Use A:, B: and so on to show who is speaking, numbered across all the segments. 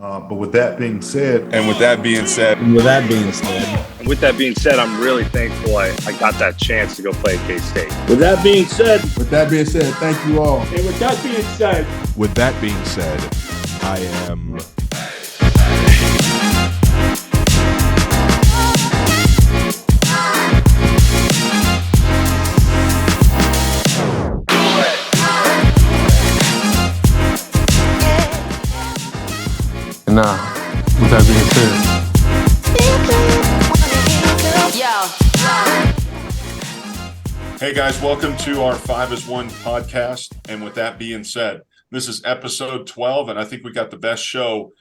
A: But with that being said,
B: And with that being said,
C: With that being said, I'm really thankful I got that chance to go play at K-State.
D: With that being said,
A: thank you all.
D: and with that being said,
B: I am.
E: Nah, with that being said.
B: Hey guys, welcome to our 5 as 1 podcast. And with that being said, this is episode 12, and I think we got the best show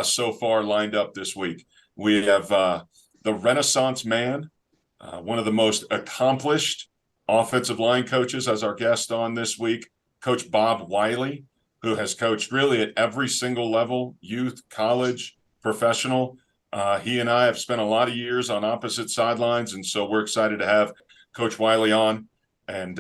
B: so far lined up this week. We have the Renaissance man, one of the most accomplished offensive line coaches as our guest on this week, Coach Bob Wylie, who has coached really at every single level, youth, college, professional. He and I have spent a lot of years on opposite sidelines, and so we're excited to have Coach Wylie on. And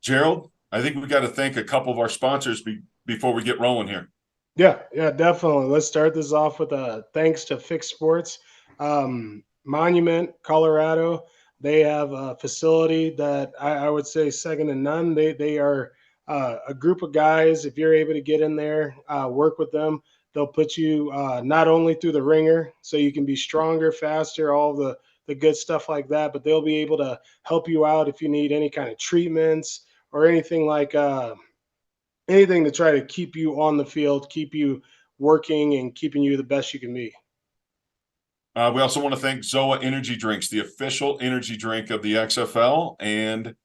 B: Gerald, I think we got to thank a couple of our sponsors before we get rolling here.
F: Yeah, definitely. Let's start this off with thanks to Fix Sports. Monument, Colorado. They have a facility that I would say second to none. They are a group of guys. If you're able to get in there, work with them, they'll put you not only through the ringer so you can be stronger, faster, all the good stuff like that, but they'll be able to help you out if you need any kind of treatments or anything like anything to try to keep you on the field, keep you working and keeping you the best you can be.
B: We also want to thank Zoa Energy Drinks, the official energy drink of the XFL and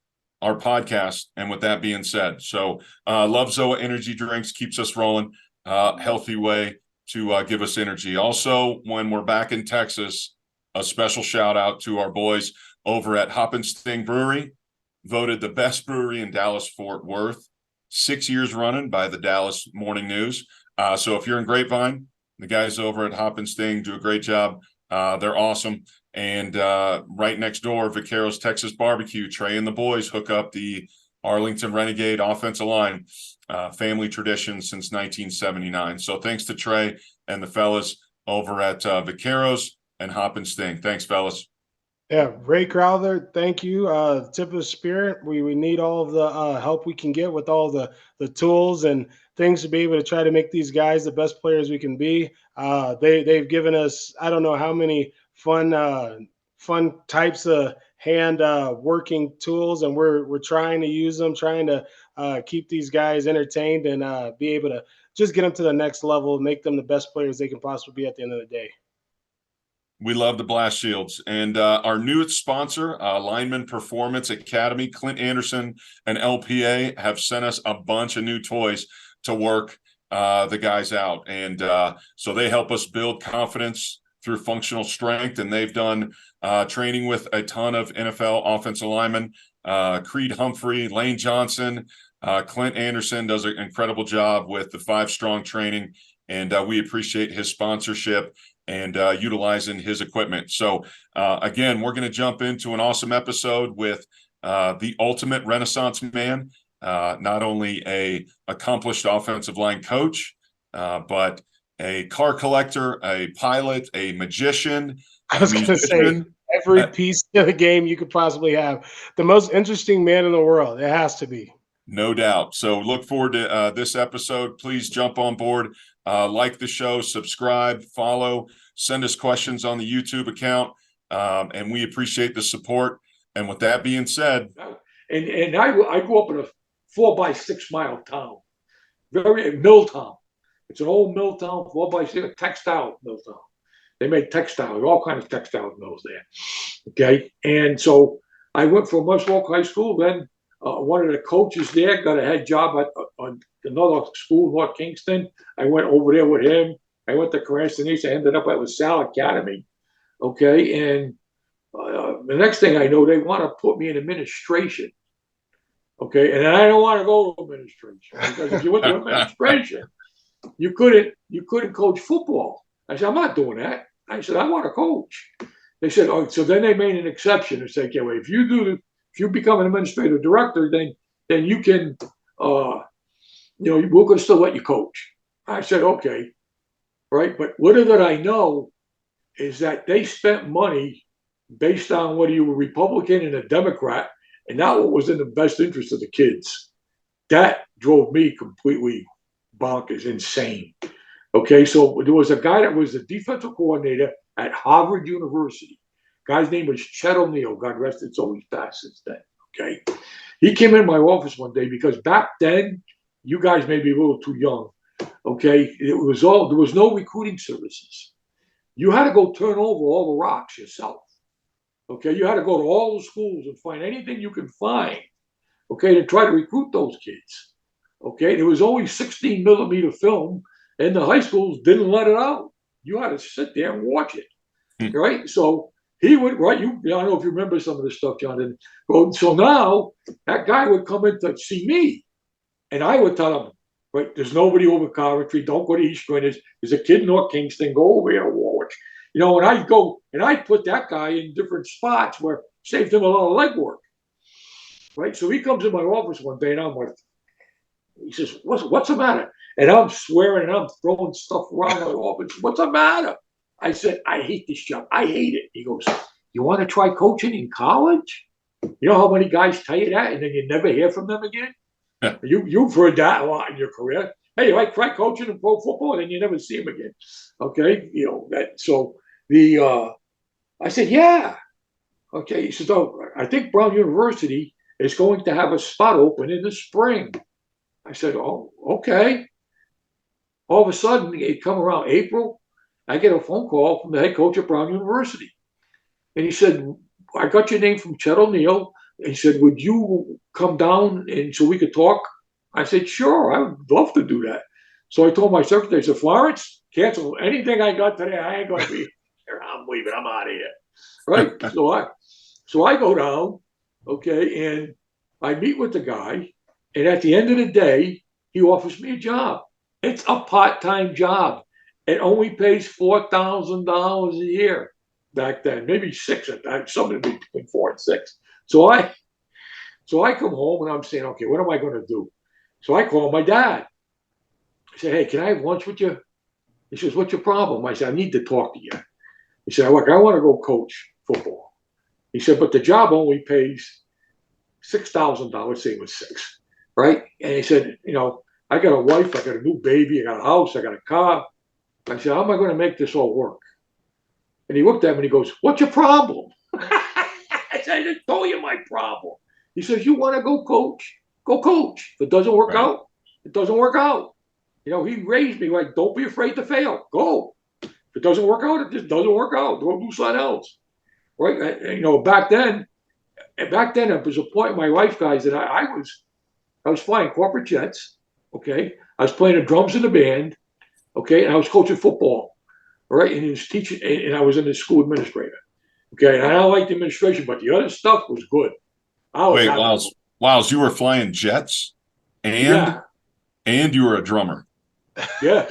B: our podcast. And with that being said, so love Zoa Energy Drinks, keeps us rolling, healthy way to give us energy. Also, when we're back in Texas, a special shout out to our boys over at Hop and Sting Brewery, voted the best brewery in Dallas-Fort Worth, 6 years running by the Dallas Morning News. So if you're in Grapevine, the guys over at Hop and Sting do a great job. They're awesome. And right next door, Vaqueros Texas Barbecue. Trey and the boys hook up the Arlington Renegade offensive line, family tradition since 1979. So thanks to Trey and the fellas over at Vaqueros and Hop and Sting. Thanks, fellas.
F: Yeah, Ray Crowther, thank you. Tip of the spirit. We need all of the help we can get with all the tools and things to be able to try to make these guys the best players we can be. They've given us, I don't know how many fun types of hand working tools, and we're trying to use them, trying to keep these guys entertained and be able to just get them to the next level, make them the best players they can possibly be at the end of the day.
B: We love the blast shields. And our newest sponsor, Lineman Performance Academy, Clint Anderson and LPA have sent us a bunch of new toys to work the guys out. And so they help us build confidence through functional strength. And they've done training with a ton of NFL offensive linemen, Creed Humphrey, Lane Johnson. Clint Anderson does an incredible job with the 5-strong training. And we appreciate his sponsorship and utilizing his equipment. So, again, we're going to jump into an awesome episode with the ultimate Renaissance man, not only a accomplished offensive line coach, but a car collector, a pilot, a magician.
F: I was going to say every piece of the game you could possibly have. The most interesting man in the world. It has to be.
B: No doubt. So look forward to this episode. Please jump on board, like the show, subscribe, follow, send us questions on the YouTube account, and we appreciate the support. And with that being said,
D: and I grew up in a 4-by-6 mile town, mill town. It's an old mill town, 4-by-6, textile mill town. They made textiles, all kinds of textile mills there. Okay, and so I went from West Walk High School. Then one of the coaches there got a head job at another school, North Kingston. I went over there with him. I went to Cranston East. I ended up at LaSalle Academy. Okay, and the next thing I know, they want to put me in administration. Okay, and I don't want to go to administration because if you went to administration, you couldn't coach football. I said, I'm not doing that. I said, I want to coach. They said, oh, so then they made an exception and said, okay, well, if you become an administrative director, then you can, we're going to still let you coach. I said, okay. right? But little did I know is that they spent money based on whether you were Republican and a Democrat, and not what was in the best interest of the kids. That drove me completely bonkers, insane. Okay, so there was a guy that was the defensive coordinator at Harvard University. Guy's name was Chet O'Neill. God rest his soul, he's passed since then. Okay, he came in my office one day because back then, you guys may be a little too young. Okay, there was no recruiting services. You had to go turn over all the rocks yourself. Okay, you had to go to all the schools and find anything you could find. Okay, to try to recruit those kids. Okay, there was only 16 millimeter film, and the high schools didn't let it out. You had to sit there and watch it, right? So he would, right? I don't know if you remember some of this stuff, John. And so now that guy would come in to see me, and I would tell him, right, there's nobody over Coventry. Don't go to East Greenwich. There's a kid in North Kingston. Go over here to Warwick. And I'd go and I'd put that guy in different spots where saved him a lot of legwork. Right. So he comes in my office one day and I'm like, he says, what's the matter? And I'm swearing and I'm throwing stuff around my office. What's the matter? I said, I hate this job. I hate it. He goes, you want to try coaching in college? You know how many guys tell you that and then you never hear from them again? Yeah. You've heard that a lot in your career. Hey, I try coaching in pro football and then you never see them again. Okay. I said, yeah. Okay. He said, oh, I think Brown University is going to have a spot open in the spring. I said, oh, okay. All of a sudden, it come around April, I get a phone call from the head coach at Brown University. And he said, I got your name from Chet O'Neill. He said, would you come down and so we could talk? I said, sure, I would love to do that. So I told my secretary, I said, Florence, cancel anything I got today. I ain't going to be here. I'm leaving. I'm out of here. Right? So I go down, okay, and I meet with the guy. And at the end of the day, he offers me a job. It's a part-time job. It only pays $4,000 a year back then, maybe $6,000 at that, something between $4,000 and $6,000. So I come home and I'm saying, okay, what am I going to do? So I call my dad. I said, hey, can I have lunch with you? He says, what's your problem? I said, I need to talk to you. He said, look, I want to go coach football. He said, but the job only pays $6,000, say it was $6,000, right? And he said, I got a wife, I got a new baby, I got a house, I got a car. I said, how am I going to make this all work? And he looked at me and he goes, what's your problem? I said, I just told you my problem. He says, you want to go coach? Go coach. If it doesn't work out, it doesn't work out. He raised me like, don't be afraid to fail. Go. If it doesn't work out, it just doesn't work out. Don't do something else. Right? Back then, it was a point in my life, guys, that I was flying corporate jets. Okay. I was playing the drums in the band. Okay. And I was coaching football. All right. And he was teaching, and I was in the school administrator. Okay. And I don't like the administration, but the other stuff was good.
B: Wait, Wiles, you were flying jets and you were a drummer.
D: Yeah.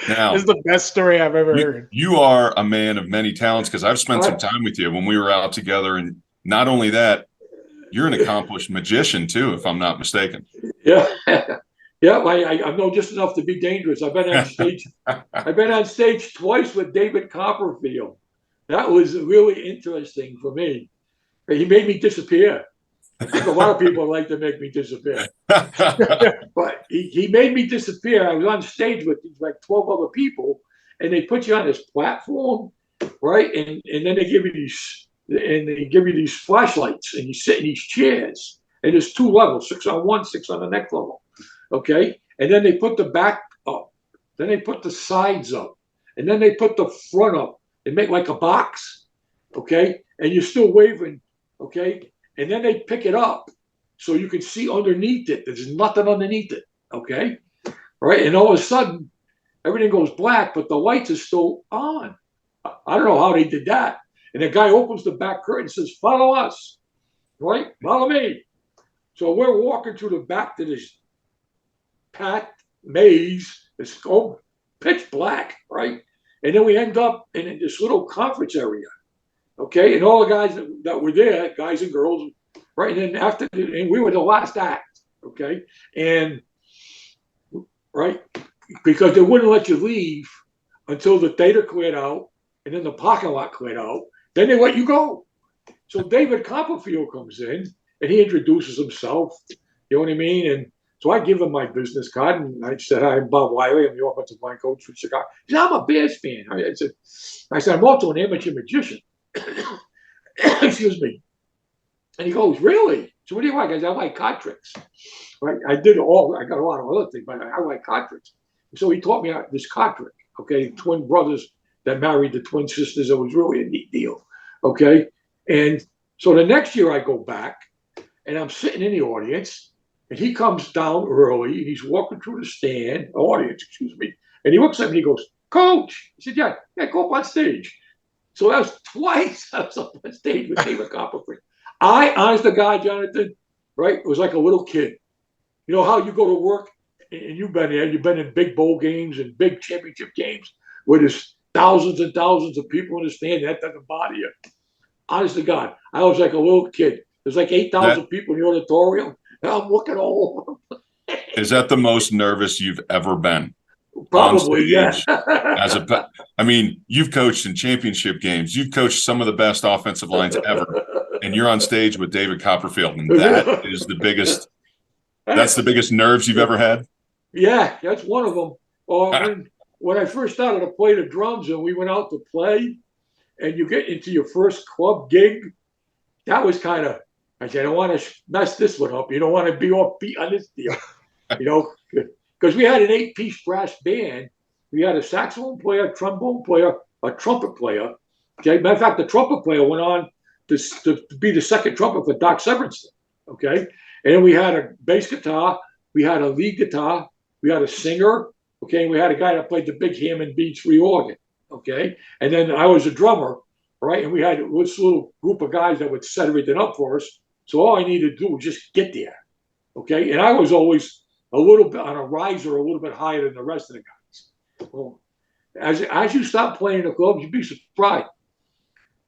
B: Now,
F: this is the best story I've ever heard.
B: You are a man of many talents because I've spent some time with you when we were out together. And not only that, you're an accomplished magician too, if I'm not mistaken.
D: Yeah. Yeah, I know just enough to be dangerous. I've been on stage. I've been on stage twice with David Copperfield. That was really interesting for me. He made me disappear. I think a lot of people like to make me disappear. But he made me disappear. I was on stage with like 12 other people, and they put you on this platform, right? And then they give you these flashlights, and you sit in these chairs. And there's 2 levels, 6 on one, 6 on the next level. Okay, and then they put the back up, then they put the sides up, and then they put the front up. They make like a box, okay, and you're still waving, okay, and then they pick it up so you can see underneath it. There's nothing underneath it, okay, right, and all of a sudden everything goes black, but the lights are still on. I don't know how they did that. And the guy opens the back curtain and says, "Follow us," right? Follow me. So we're walking through the back to this packed maze. It's all pitch black, right? And then we end up in this little conference area, okay? And all the guys that were there, guys and girls, right? And then and we were the last act, okay? And right, because they wouldn't let you leave until the data cleared out, and then the parking lot cleared out. Then they let you go. So David Copperfield comes in, and he introduces himself. You know what I mean? And so I give him my business card, and I said, "Hi, I'm Bob Wylie. I'm the offensive line coach for Chicago." He said, "I'm a Bears fan." I said, "I'm also an amateur magician." Excuse me. And he goes, "Really? So what do you like?" I said, "I like card tricks." Right? I got a lot of other things, but I like card tricks. So he taught me this card trick. Okay, twin brothers that married the twin sisters. It was really a neat deal. Okay, and so the next year I go back, and I'm sitting in the audience, and he comes down early, and he's walking through the audience, excuse me, and he looks at me and he goes, "Coach." I said, yeah, go up on stage. So that was twice I was up on stage with David Copperfield. I, honest to God, Jonathan, right, it was like a little kid. You know how you go to work, and you've been there, you've been in big bowl games and big championship games where there's thousands and thousands of people in the stand, that doesn't bother you. Honest to God, I was like a little kid. There's like 8,000 people in the auditorium, and I'm looking all over.
B: Is that the most nervous you've ever been?
D: Probably, yeah.
B: I mean, you've coached in championship games. You've coached some of the best offensive lines ever, and you're on stage with David Copperfield, and that is the biggest. That's the biggest nerves you've ever had.
D: Yeah, that's one of them. When I first started to play the drums, and we went out to play, and you get into your first club gig, that was kind of. I said, I don't want to mess this one up. You don't want to be offbeat on this deal, you know. Because we had an 8-piece brass band. We had a saxophone player, trombone player, a trumpet player. Okay, matter of fact, the trumpet player went on to be the second trumpet for Doc Severinsen. Okay, and then we had a bass guitar, we had a lead guitar, we had a singer. Okay, and we had a guy that played the big Hammond B3 organ. Okay, and then I was a drummer, right? And we had this little group of guys that would set everything up for us. So all I needed to do was just get there. Okay, and I was always a little bit on a riser, a little bit higher than the rest of the guys. Well, as you stop playing the clubs, you'd be surprised.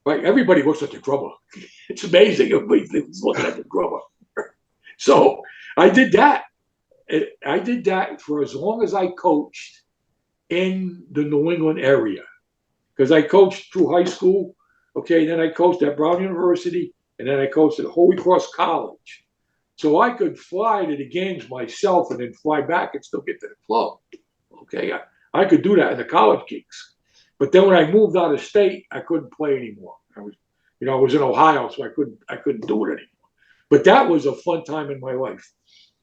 D: Right? Everybody looks at the drummer. It's amazing. Everybody's looking at the drummer. So I did that. I did that for as long as I coached in the New England area. Because I coached through high school. Okay, then I coached at Brown University, and then I coached at Holy Cross College. So I could fly to the games myself and then fly back and still get to the club. Okay, I could do that in the college gigs. But then when I moved out of state, I couldn't play anymore. I was in Ohio, so I couldn't do it anymore. But that was a fun time in my life.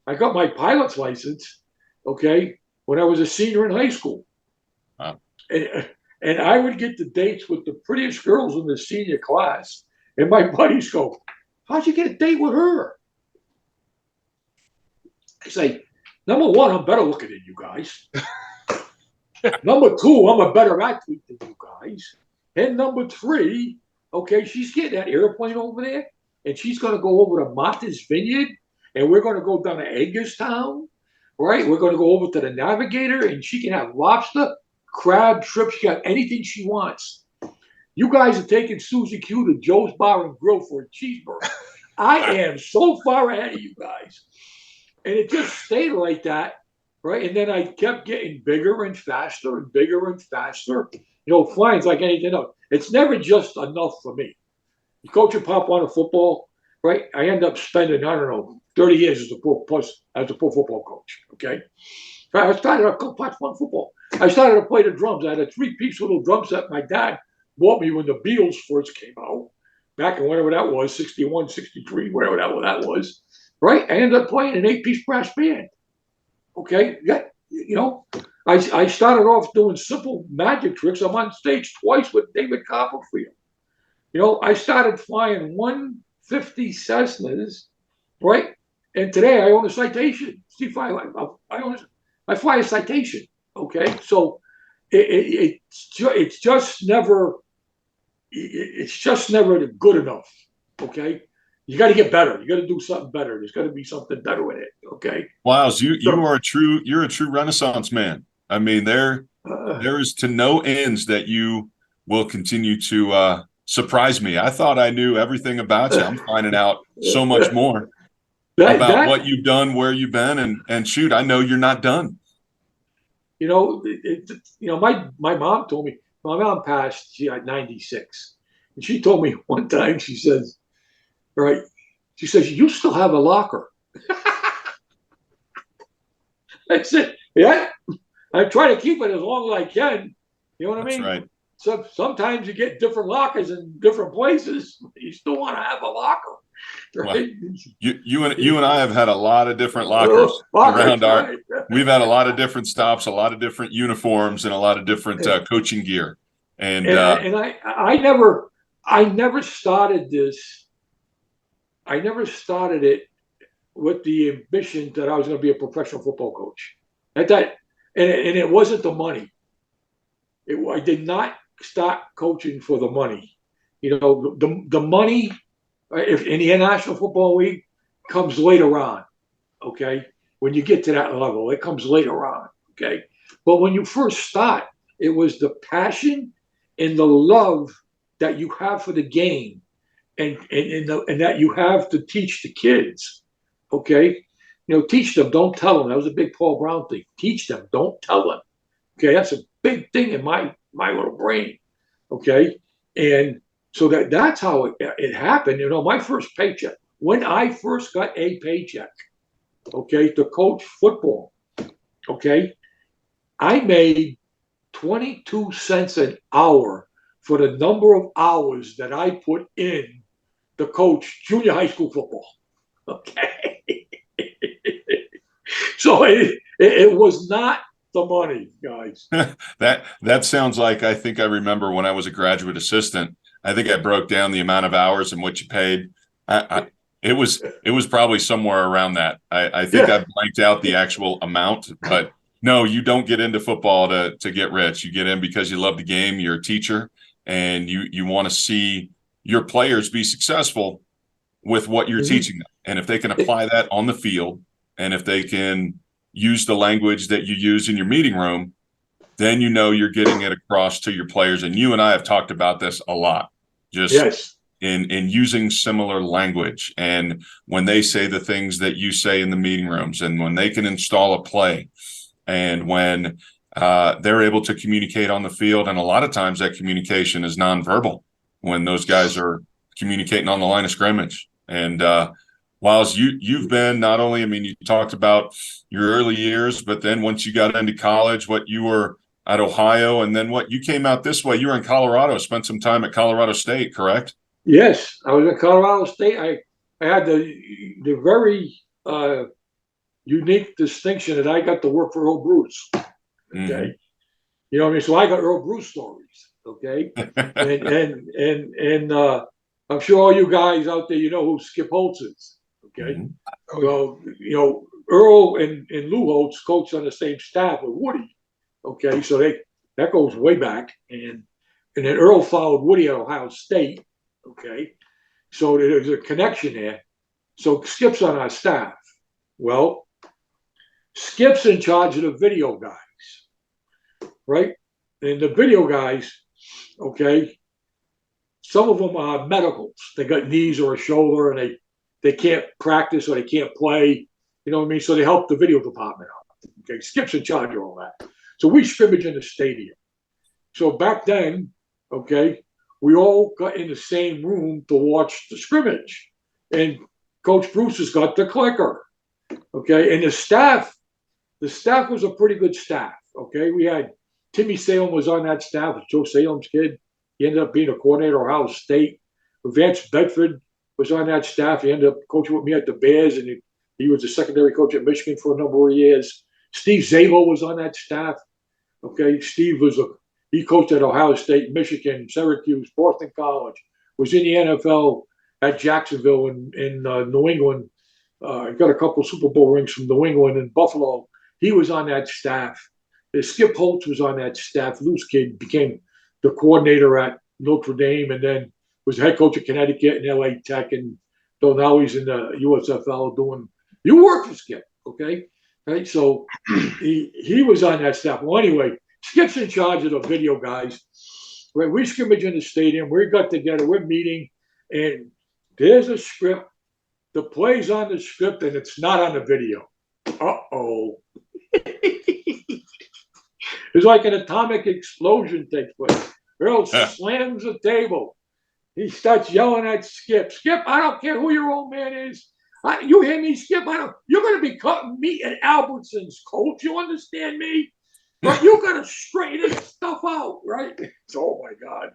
D: I got my pilot's license, okay, when I was a senior in high school.
B: Wow.
D: And I would get the dates with the prettiest girls in the senior class. And my buddies go, "How'd you get a date with her?" I say, "Number one, I'm better looking than you guys. Number two, I'm a better athlete than you guys. And number three, okay, she's getting that airplane over there, and she's going to go over to Martha's Vineyard, and we're going to go down to Hagerstown, right? We're going to go over to the Navigator, and she can have lobster, crab, shrimp. She got anything she wants. You guys are taking Susie Q to Joe's Bar and Grill for a cheeseburger. I am so far ahead of you guys." And it just stayed like that, right? And then I kept getting bigger and faster and bigger and faster. You know, flying's like anything else. It's never just enough for me. You coach a Pop Warner football, right? I end up spending, 30 years as a pro football coach, okay? I started to coach Pop Warner football. I started to play the drums. I had a 3-piece little drum set my dad bought me when the Beatles first came out, back in whatever that was, 61, 63, whatever that was. Right, I ended up playing an 8-piece brass band. Okay, yeah, you know, I started off doing simple magic tricks. I'm on stage twice with David Copperfield. You know, I started flying 150 Cessnas, right? And today I own a Citation. I fly a Citation. Okay, so it's just never good enough. Okay. You got to get better. You got to do something better. There's got to be something better with it. Okay.
B: Wiles, you're a true Renaissance man. I mean, there is to no ends that you will continue to surprise me. I thought I knew everything about you. I'm finding out so much more about what you've done, where you've been, and shoot, I know you're not done.
D: My mom told me, my mom passed, she at 96. And she told me one time, she says, right, she says, you still have a locker. I said, yeah, I try to keep it as long as I can. You know what I
B: That's
D: mean?
B: right.
D: So sometimes you get different lockers in different places. You still want to have a locker, right?
B: Well, you and I have had a lot of different lockers
D: Lockers,
B: around our.
D: right?
B: We've had a lot of different stops, a lot of different uniforms, and a lot of different coaching gear. And
D: I never started this. I never started it with the ambition that I was going to be a professional football coach. At that, and it wasn't the money. I did not start coaching for the money. The money, if in the National Football League, comes later on. Okay, when you get to that level, it comes later on. Okay, but when you first start, it was the passion and the love that you have for the game, and that you have to teach the kids. Okay, teach them, don't tell them. That was a big Paul Brown thing. Teach them, don't tell them. Okay, that's a big thing in my little brain. Okay, and so that's how it happened. My first paycheck, when I first got a paycheck, okay, to coach football, okay, I made 22 cents an hour for the number of hours that I put in to coach junior high school football. Okay. So it was not the money, guys.
B: that sounds like, I think I remember when I was a graduate assistant. I think I broke down the amount of hours and what you paid. It was probably somewhere around that. I think I blanked out the actual amount, but no, you don't get into football to get rich. You get in because you love the game. You're a teacher, and you want to see your players be successful with what you're teaching them. And if they can apply that on the field, and if they can use the language that you use in your meeting room, then you're getting it across to your players. And you and I have talked about this a lot, just in using similar language. And when they say the things that you say in the meeting rooms, and when they can install a play, and when they're able to communicate on the field, and a lot of times that communication is nonverbal when those guys are communicating on the line of scrimmage. And Wiles, you've been not only, you talked about your early years, but then once you got into college, what you were at Ohio, and then what you came out this way, you were in Colorado, spent some time at Colorado State, correct?
D: Yes, I was at Colorado State. I had the very unique distinction that I got to work for Earl Bruce. Okay. Mm-hmm. You know what I mean? So I got Earl Bruce stories. Okay. and I'm sure all you guys out there, who Skip Holtz is. Okay. Mm-hmm. Well, Earl and Lou Holtz coached on the same staff with Woody. Okay. So that goes way back. And then Earl followed Woody at Ohio State. Okay. So there's a connection there. So Skip's on our staff. Well, Skip's in charge of the video guys, right? And the video guys, okay, some of them are medicals. They got knees or a shoulder, and they can't practice or they can't play. You know what I mean? So they help the video department out. Okay, Skip's in charge of all that. So we scrimmage in the stadium. So back then, okay, we all got in the same room to watch the scrimmage. And Coach Bruce has got the clicker. Okay, and the staff was a pretty good staff. Okay, we had Timmy Salem was on that staff, Joe Salem's kid. He ended up being a coordinator at Ohio State. Vance Bedford was on that staff. He ended up coaching with me at the Bears, and he was a secondary coach at Michigan for a number of years. Steve Zabel was on that staff. Okay, Steve he coached at Ohio State, Michigan, Syracuse, Boston College. Was in the NFL at Jacksonville in New England. Got a couple of Super Bowl rings from New England and Buffalo. He was on that staff. Skip Holtz was on that staff. Lou's kid became the coordinator at Notre Dame, and then was the head coach of Connecticut and LA Tech, and so now he's in the USFL doing. You work for Skip, okay? Right. So he was on that staff. Well, anyway, Skip's in charge of the video guys. Right, we scrimmage in the stadium. We got together. We're meeting, and there's a script. The play's on the script, and it's not on the video. Uh-oh. It's like an atomic explosion takes place. Earl slams the table. He starts yelling at Skip. Skip, I don't care who your old man is. You hear me, Skip? You're going to be cutting meat at Albertsons, Coach. You understand me? Right? You got to straighten this stuff out, right? Oh, my God.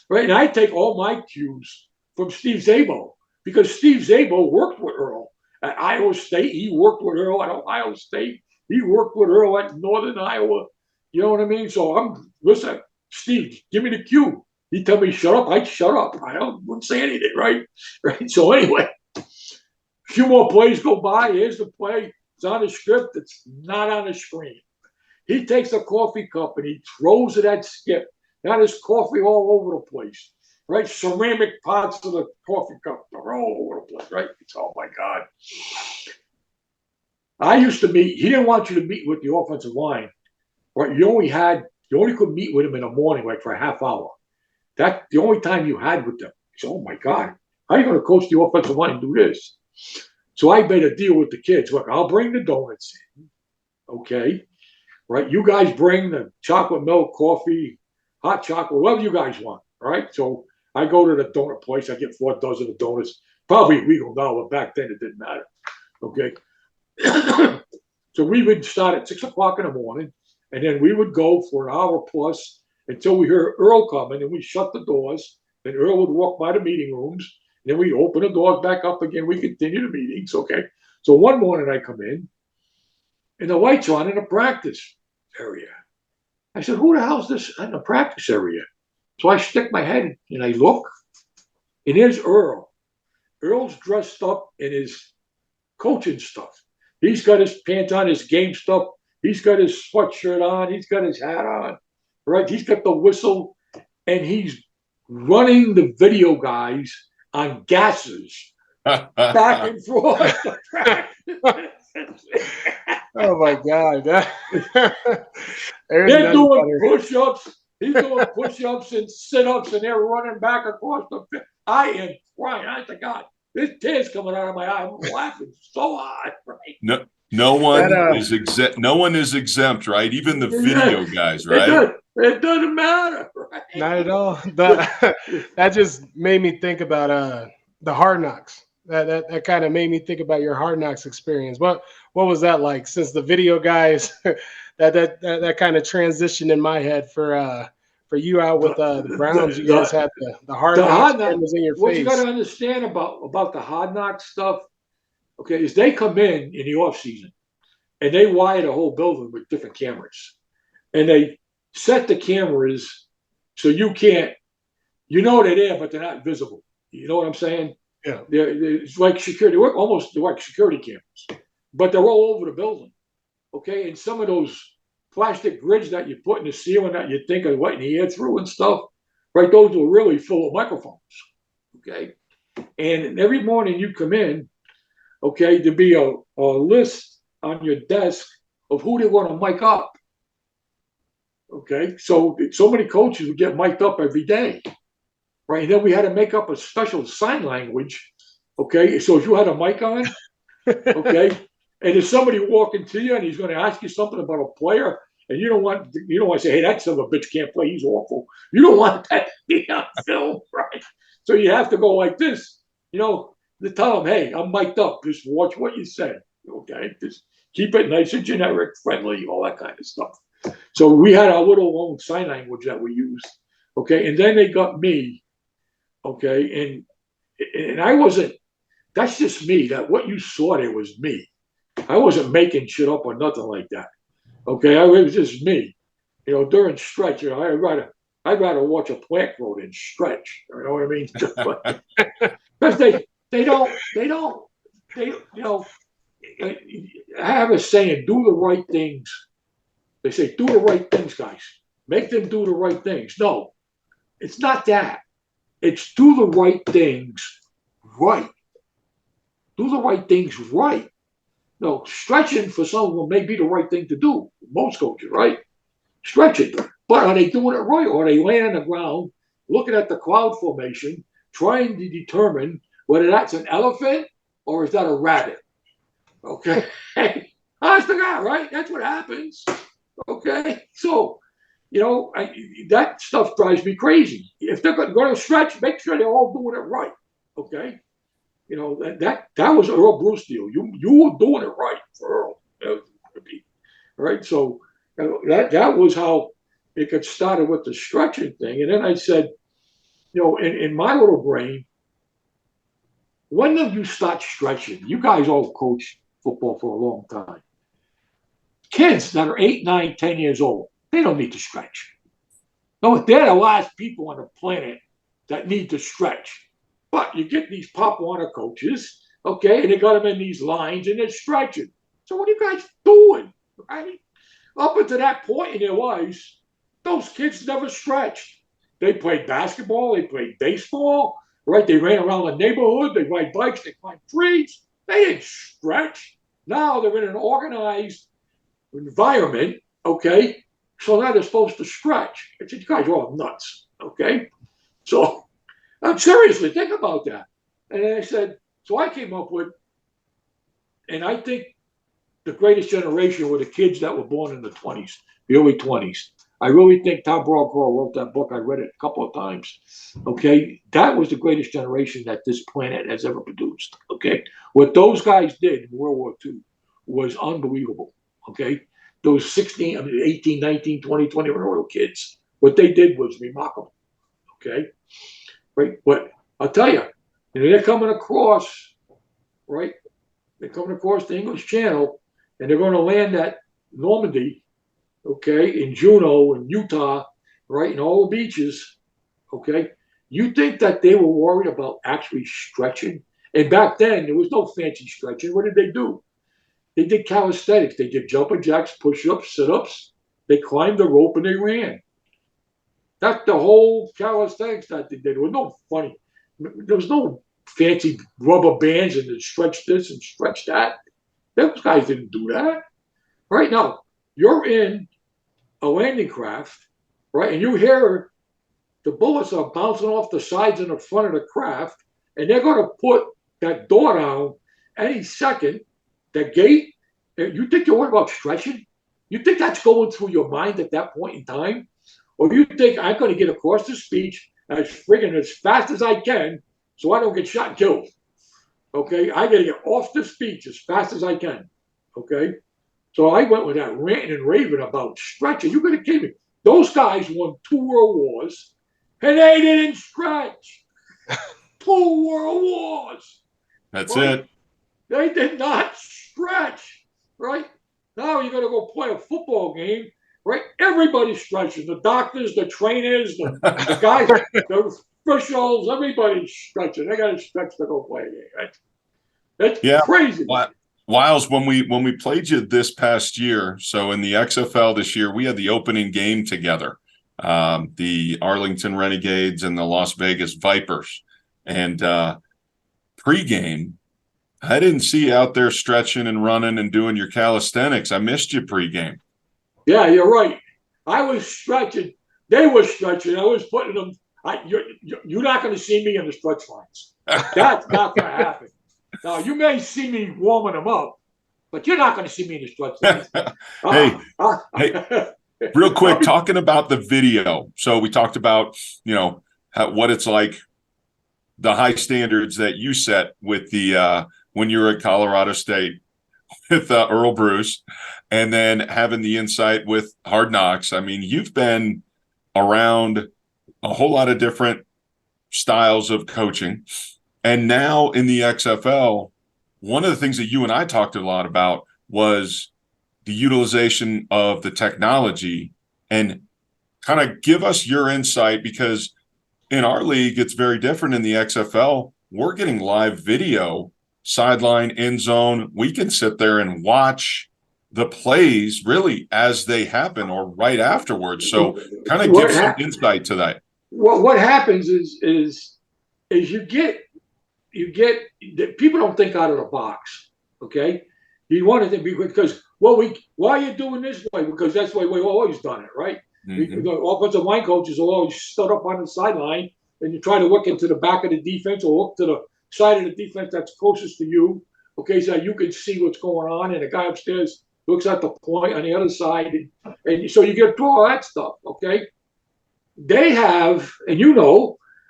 D: Right? And I take all my cues from Steve Szabo because Steve Szabo worked with Earl at Iowa State. He worked with Earl at Ohio State. He worked with Earl at Northern Iowa. You know what I mean? So listen, Steve, give me the cue. He'd tell me, shut up. I'd shut up. Wouldn't say anything, right? Right. So anyway, a few more plays go by. Here's the play. It's on the script. It's not on the screen. He takes a coffee cup and he throws it at Skip. Now there's coffee all over the place, right? Ceramic pots of the coffee cup. They're all over the place, right? It's, oh, my God. I used to meet. He didn't want you to meet with the offensive line. Right? You only could meet with him in the morning, like for a half hour. That's the only time you had with them. He said, oh, my God, how are you going to coach the offensive line and do this? So I made a deal with the kids. Look, I'll bring the donuts in. Okay. Right. You guys bring the chocolate milk, coffee, hot chocolate, whatever you guys want. All right. So I go to the donut place. I get 4 dozen of donuts. Probably a legal dollar. Back then, it didn't matter. Okay. So we would start at 6 o'clock in the morning, and then we would go for an hour plus until we heard Earl coming, and we shut the doors. Then Earl would walk by the meeting rooms, and then we open the doors back up again. We continue the meetings, okay? So one morning I come in, and the lights are on in the practice area. I said, who the hell's this in the practice area? So I stick my head, and I look, and here's Earl. Earl's dressed up in his coaching stuff. He's got his pants on, his game stuff. He's got his sweatshirt on. He's got his hat on, right? He's got the whistle, and he's running the video guys on gases back and forth.
F: Oh, my God.
D: They're doing push-ups. He's doing push-ups and sit-ups, and they're running back across the field. I am crying. I said, God, there's tears coming out of my eye. I'm laughing so hard, right?
B: No one is exempt. No one is exempt, right? Even the video guys, right?
D: It doesn't matter, right?
F: Not at all. That just made me think about the Hard Knocks. That kind of made me think about your Hard Knocks experience. What was that like? Since the video guys, that kind of transitioned in my head for you out with the Browns. You guys had the Hard Knocks cameras in your face.
D: What you got to understand about the Hard Knocks stuff, okay, is they come in the off season and they wire the whole building with different cameras, and they set the cameras so you can't, they're there, but they're not visible. You know what I'm saying?
F: Yeah.
D: It's like security. They're like security cameras, but they're all over the building. Okay, and some of those plastic grids that you put in the ceiling that you think are letting the air through and stuff, right? Those were really full of microphones. Okay, and every morning you come in, okay, there'd be a list on your desk of who they want to mic up. Okay, so many coaches would get mic'd up every day, right? And then we had to make up a special sign language. Okay, so if you had a mic on, okay, and if somebody walking to you and he's going to ask you something about a player, and you don't want to say, hey, that son of a bitch can't play, he's awful. You don't want that to be on film, right? So you have to go like this, to tell them, hey, I'm mic'd up. Just watch what you say, okay? Just keep it nice and generic, friendly, all that kind of stuff. So we had our little own sign language that we used, okay? And then they got me, okay? And I wasn't, that's just me. That what you saw there was me. I wasn't making shit up or nothing like that, okay? It was just me, during stretch. I'd rather watch a plant grow than stretch. You know what I mean? Because they don't. I have a saying: do the right things. They say, do the right things, guys. Make them do the right things. No, it's not that. It's do the right things right. Do the right things right. No, stretching for some of them may be the right thing to do. Most coaches, right? Stretching. But are they doing it right? Or are they laying on the ground, looking at the cloud formation, trying to determine whether that's an elephant or is that a rabbit? Okay? Honest to God, right? That's what happens. Okay? So that stuff drives me crazy. If they're going to stretch, make sure they're all doing it right. Okay. That was Earl Bruce deal. You were doing it right for Earl. Right. So that was how it got started with the stretching thing. And then I said, in my little brain, when did you start stretching? You guys all coach football for a long time. Kids that are 8, 9, 10 years old, they don't need to stretch. No, they're the last people on the planet that need to stretch. But you get these Pop Warner coaches, okay, and they got them in these lines and they're stretching. So what are you guys doing? Right? Up until that point in their lives, those kids never stretched. They played basketball, they played baseball, right? They ran around the neighborhood, they ride bikes, they climb trees. They didn't stretch. Now they're in an organized environment, okay? So now they're supposed to stretch. I said, you guys are all nuts, okay? So I'm seriously, think about that. And then I said, so I came up with, and I think the greatest generation were the kids that were born in the 20s, the early 20s. I really think Tom Brokaw wrote that book. I read it a couple of times. Okay, that was the greatest generation that this planet has ever produced. Okay, what those guys did in World War II was unbelievable. Okay, those 18, 19, 20, 21-year-old kids, what they did was remarkable. Okay, right. But I'll tell you, they're coming across, right? They're coming across the English Channel, and they're going to land at Normandy, okay, in Juneau and Utah, right, and all the beaches, okay. You think that they were worried about actually stretching? And back then, there was no fancy stretching. What did they do? They did calisthenics. They did jumping jacks, push-ups, sit-ups. They climbed the rope and they ran. That's the whole calisthenics that they did. There was no funny. There was no fancy rubber bands and stretch this and stretch that. Those guys didn't do that. Right now, you're in a landing craft, right? And you hear the bullets are bouncing off the sides and the front of the craft, and they're going to put that door down any second. The gate, you think you're worried about stretching? You think that's going through your mind at that point in time? Or you think I'm going to get across the speech as friggin' as fast as I can so I don't get shot and killed? Okay, I got to get off the speech as fast as I can. Okay, so I went with that ranting and raving about stretching. You could have kidded me. Those guys won 2 world wars, and they didn't stretch. 2 world wars.
B: That's
D: right?
B: it.
D: They did not stretch. Right now, you're going to go play a football game. Right, everybody's stretching. The doctors, the trainers, the guys, the officials, everybody's stretching. They got to stretch to go play a game. Right? That's crazy.
B: Wiles, when we played you this past year, so in the XFL this year, we had the opening game together, the Arlington Renegades and the Las Vegas Vipers. And pregame, I didn't see you out there stretching and running and doing your calisthenics. I missed you pregame.
D: Yeah, you're right. I was stretching. They were stretching. I was putting them. You're not going to see me in the stretch lines. That's not going to happen. Now, you may see me warming them up, but you're not going to see me in the stretch lines.
B: Hey, real quick, talking about the video. So we talked about, what it's like, the high standards that you set with the when you were at Colorado State with Earl Bruce, and then having the insight with Hard Knocks. I mean, you've been around a whole lot of different styles of coaching. And now in the XFL, one of the things that you and I talked a lot about was the utilization of the technology. And kind of give us your insight, because in our league, it's very different. In the XFL, we're getting live video, sideline, end zone. We can sit there and watch the plays really as they happen or right afterwards. So kind of give some insight to that.
D: Well, what happens is you get people don't think out of the box. Okay, you want to think because why are you doing this way? Because that's the way we've always done it, right? Mm-hmm. The offensive line coaches will always stood up on the sideline and you try to look into the back of the defense or look to the side of the defense that's closest to you. Okay, so you can see what's going on, and the guy upstairs looks at the point on the other side, and so you get through all that stuff, okay? They have, and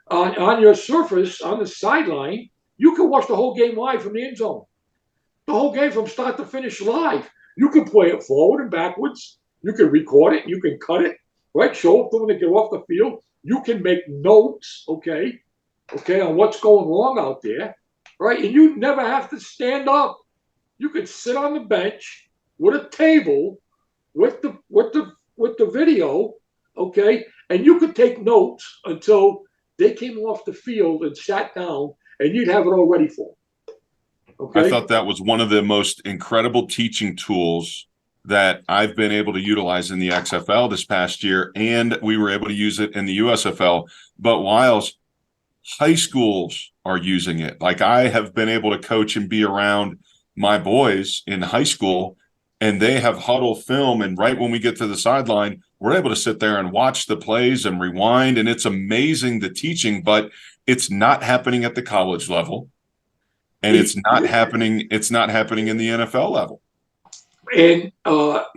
D: on your surface, on the sideline, you can watch the whole game live from the end zone. The whole game from start to finish live. You can play it forward and backwards. You can record it. You can cut it, right? Show it to them when they get off the field. You can make notes, okay, on what's going wrong out there, right? And you never have to stand up. You could sit on the bench with a table, with the video, okay, and you could take notes until they came off the field and sat down, and you'd have it all ready for them. Okay.
B: I thought that was one of the most incredible teaching tools that I've been able to utilize in the XFL this past year, and we were able to use it in the USFL. But whilst high schools are using it, like I have been able to coach and be around my boys in high school, and they have huddle film, and right when we get to the sideline, we're able to sit there and watch the plays and rewind, and it's amazing, the teaching, but it's not happening at the college level. And it's not happening in the NFL level.
D: And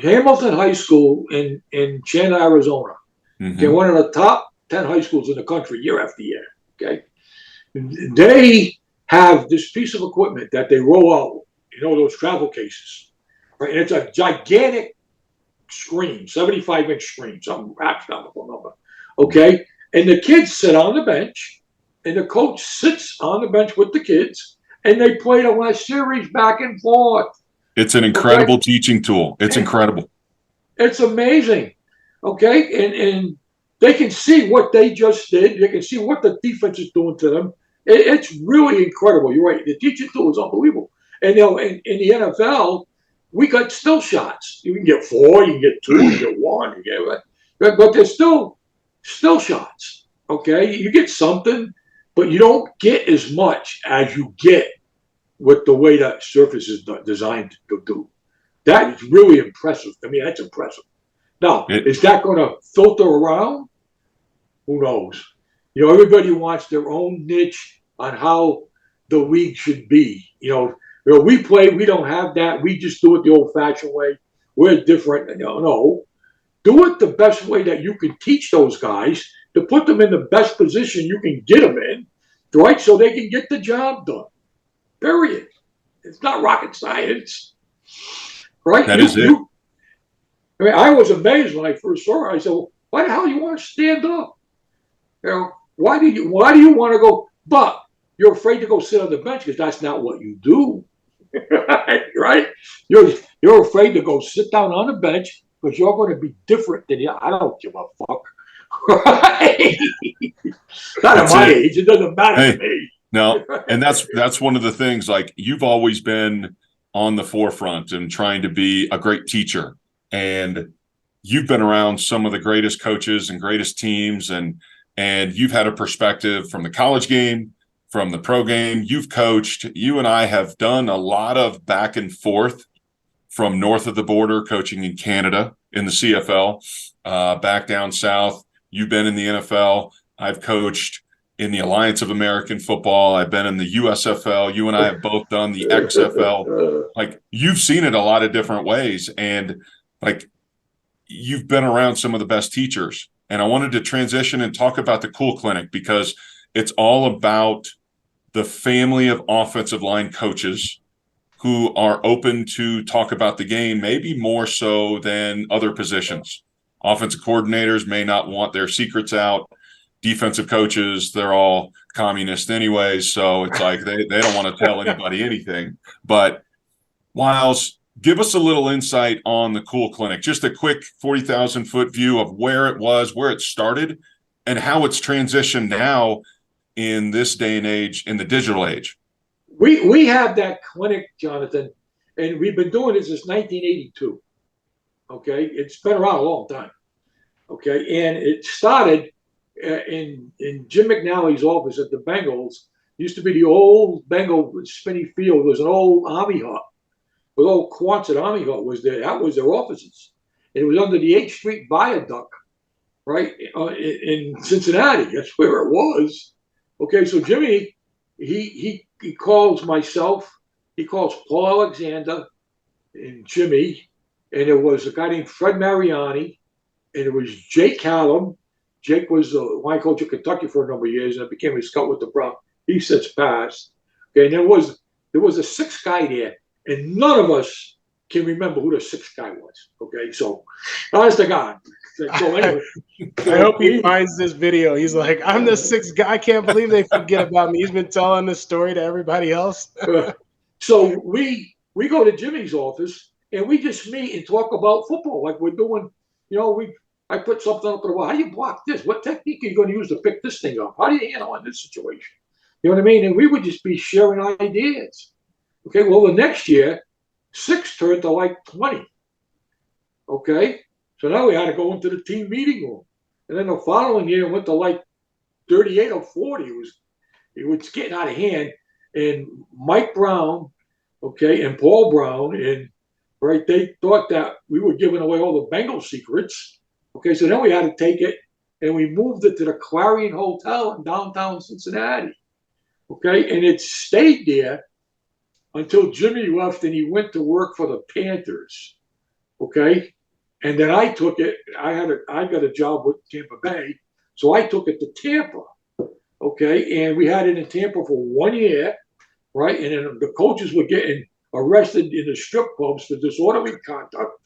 D: Hamilton High School in Chandler, Arizona, okay, one of the top 10 high schools in the country year after year, okay? They have this piece of equipment that they roll out, those travel cases, right? And it's a gigantic screen, 75-inch screen, some astronomical number, okay? And the kids sit on the bench, and the coach sits on the bench with the kids, and they play the last series back and forth.
B: It's an incredible teaching tool. It's incredible.
D: It's amazing. Okay. And they can see what they just did. They can see what the defense is doing to them. It's really incredible. You're right. The teaching tool is unbelievable. And in the NFL, we got still shots. You can get 4, you can get 2, you get 1, but there's still shots. Okay. You get something, but you don't get as much as you get with the way that surface is designed to do. That is really impressive. I mean, that's impressive. Now, is that going to filter around? Who knows? Everybody wants their own niche on how the league should be. We don't have that. We just do it the old-fashioned way. We're different. No. Do it the best way that you can teach those guys to put them in the best position you can get them in, right? So they can get the job done. Period. It's not rocket science, right?
B: That is it.
D: I was amazed when I first saw it. I said, well, why the hell do you want to stand up? Why do you want to go? But you're afraid to go sit on the bench because that's not what you do, right? You're afraid to go sit down on the bench because you're going to be different than you. I don't give a fuck. Right? Not at my age. It doesn't matter to me.
B: No, and that's one of the things, like, you've always been on the forefront and trying to be a great teacher, and you've been around some of the greatest coaches and greatest teams, and you've had a perspective from the college game, from the pro game. You've coached. You and I have done a lot of back and forth from north of the border, coaching in Canada in the CFL, back down south. You've been in the NFL. I've coached in the Alliance of American Football. I've been in the USFL. You and I have both done the XFL. Like, you've seen it a lot of different ways, and like, you've been around some of the best teachers. And I wanted to transition and talk about the Cool Clinic, because it's all about the family of offensive line coaches who are open to talk about the game, maybe more so than other positions. Offensive coordinators may not want their secrets out. Defensive coaches, they're all communist anyways, so it's like they don't want to tell anybody anything. But Wiles, give us a little insight on the Cool Clinic, just a quick 40,000-foot view of where it was, where it started, and how it's transitioned now in this day and age, in the digital age.
D: We have that clinic, Jonathan, and we've been doing this since 1982. Okay, it's been around a long time. Okay, and it started in Jim McNally's office at the Bengals. Used to be the old Bengal spinny field. It was an old Army hut. The old Quonset Army hut was there. That was their offices. And it was under the 8th Street Viaduct, right, in Cincinnati. That's where it was. Okay, so Jimmy, he calls myself, he calls Paul Alexander and Jimmy, and it was a guy named Fred Mariani, and it was Jake Callum. Jake was the line coach of Kentucky for a number of years, and became a scout with the Browns. He since passed. Okay, and there was a sixth guy there, and none of us can remember who the sixth guy was. Okay, so honest to God. So anyway,
F: I hope he finds this video. He's like, I'm the sixth guy. I can't believe they forget about me. He's been telling this story to everybody else.
D: So we go to Jimmy's office and we just meet and talk about football like we're doing. I put something up on the wall. How do you block this? What technique are you going to use to pick this thing up? How do you handle in this situation? You know what I mean? And we would just be sharing ideas. Okay, well, the next year, 6 turned to like 20. Okay, so now we had to go into the team meeting room. And then the following year, it went to like 38 or 40. It was getting out of hand. And Mike Brown, okay, and Paul Brown, and right, they thought that we were giving away all the Bengal secrets. Okay, so then we had to take it and we moved it to the Clarion Hotel in downtown Cincinnati. Okay, and it stayed there until Jimmy left and he went to work for the Panthers. Okay, and then I took it. I got a job with Tampa Bay, so I took it to Tampa. Okay, and we had it in Tampa for 1 year, right? And then the coaches were getting arrested in the strip clubs for disorderly conduct.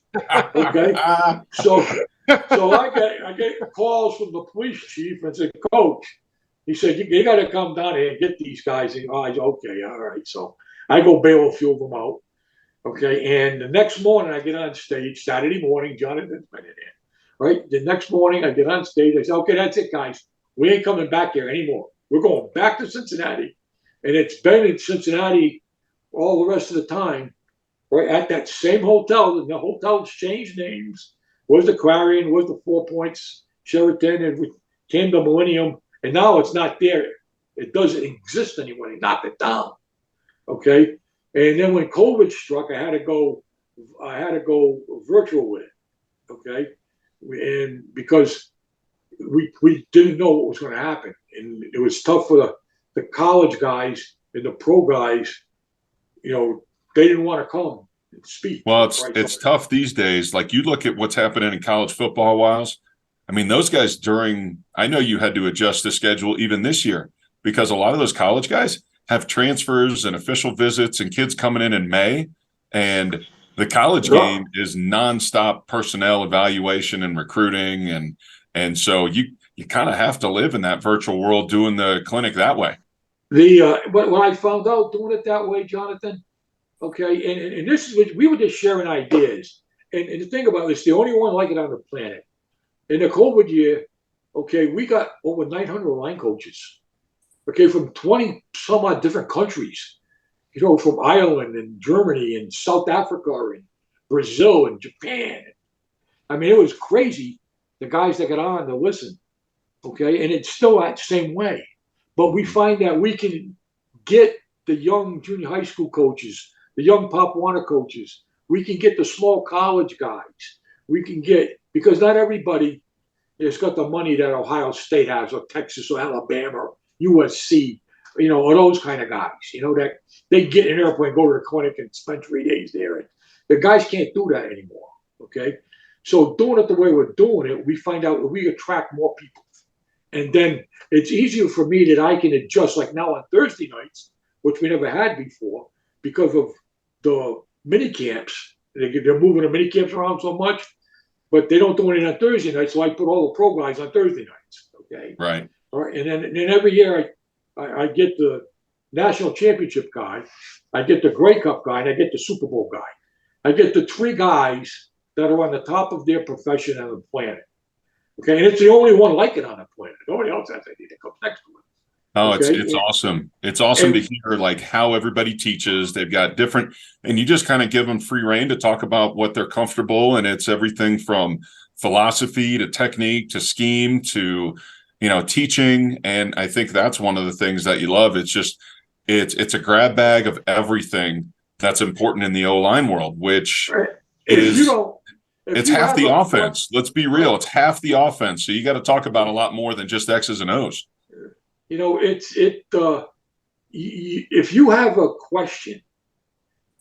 D: Okay, so I get calls from the police chief and said, Coach, he said, you got to come down here and get these guys. And I said, okay, all right. So I go bail a few of them out. Okay, and the next morning I get on stage, Saturday morning, Jonathan's been in there. Right, the next morning I get on stage. I say, okay, that's it, guys. We ain't coming back here anymore. We're going back to Cincinnati. And it's been in Cincinnati all the rest of the time, right, at that same hotel. And the hotel's changed names. Was the Clarion, was the 4 Points, Sheraton, and we came to Millennium. And now it's not there. It doesn't exist anymore. They knocked it down. Okay. And then when COVID struck, I had to go virtual with it. Okay. And because we didn't know what was going to happen. And it was tough for the college guys and the pro guys. They didn't want to come and speak.
B: Well, it's tough these days. Like you look at what's happening in college football, Wiles. I mean, those guys I know you had to adjust the schedule even this year because a lot of those college guys have transfers and official visits and kids coming in May. And the college game is nonstop personnel evaluation and recruiting. And so you kind of have to live in that virtual world doing the clinic that way.
D: But when I found out doing it that way, Jonathan, okay, and this is what we were just sharing ideas. And the thing about this, the only one like it on the planet. In the COVID year, okay, we got over 900 line coaches, okay, from 20 some odd different countries, from Ireland and Germany and South Africa and Brazil and Japan. I mean, it was crazy, the guys that got on to listen, okay, and it's still that same way. But we find that we can get the young junior high school coaches, the young Pop Warner coaches. We can get the small college guys. We can get, because not everybody has got the money that Ohio State has, or Texas, or Alabama, or USC, or those kind of guys, that they get in an airplane, go to the clinic, and spend 3 days there. And the guys can't do that anymore, okay? So doing it the way we're doing it, we find out that we attract more people. And then it's easier for me that I can adjust, like now on Thursday nights, which we never had before, because of the mini camps. They're moving the mini camps around so much, but they don't do anything on Thursday nights. So I put all the pro guys on Thursday nights. Okay.
B: Right.
D: All right. And then every year I get the national championship guy, I get the Grey Cup guy, and I get the Super Bowl guy. I get the 3 guys that are on the top of their profession on the planet. Okay, and it's the only one like it on the planet. Nobody else has anything that comes next to it.
B: Oh,
D: okay?
B: It's awesome. It's awesome to hear like how everybody teaches. They've got different, and you just kind of give them free rein to talk about what they're comfortable. And it's everything from philosophy to technique to scheme to, teaching. And I think that's one of the things that you love. It's just, it's a grab bag of everything that's important in the O-line world, which is it's half the offense. Let's be real. It's half the offense. So you got to talk about a lot more than just X's and O's.
D: If you have a question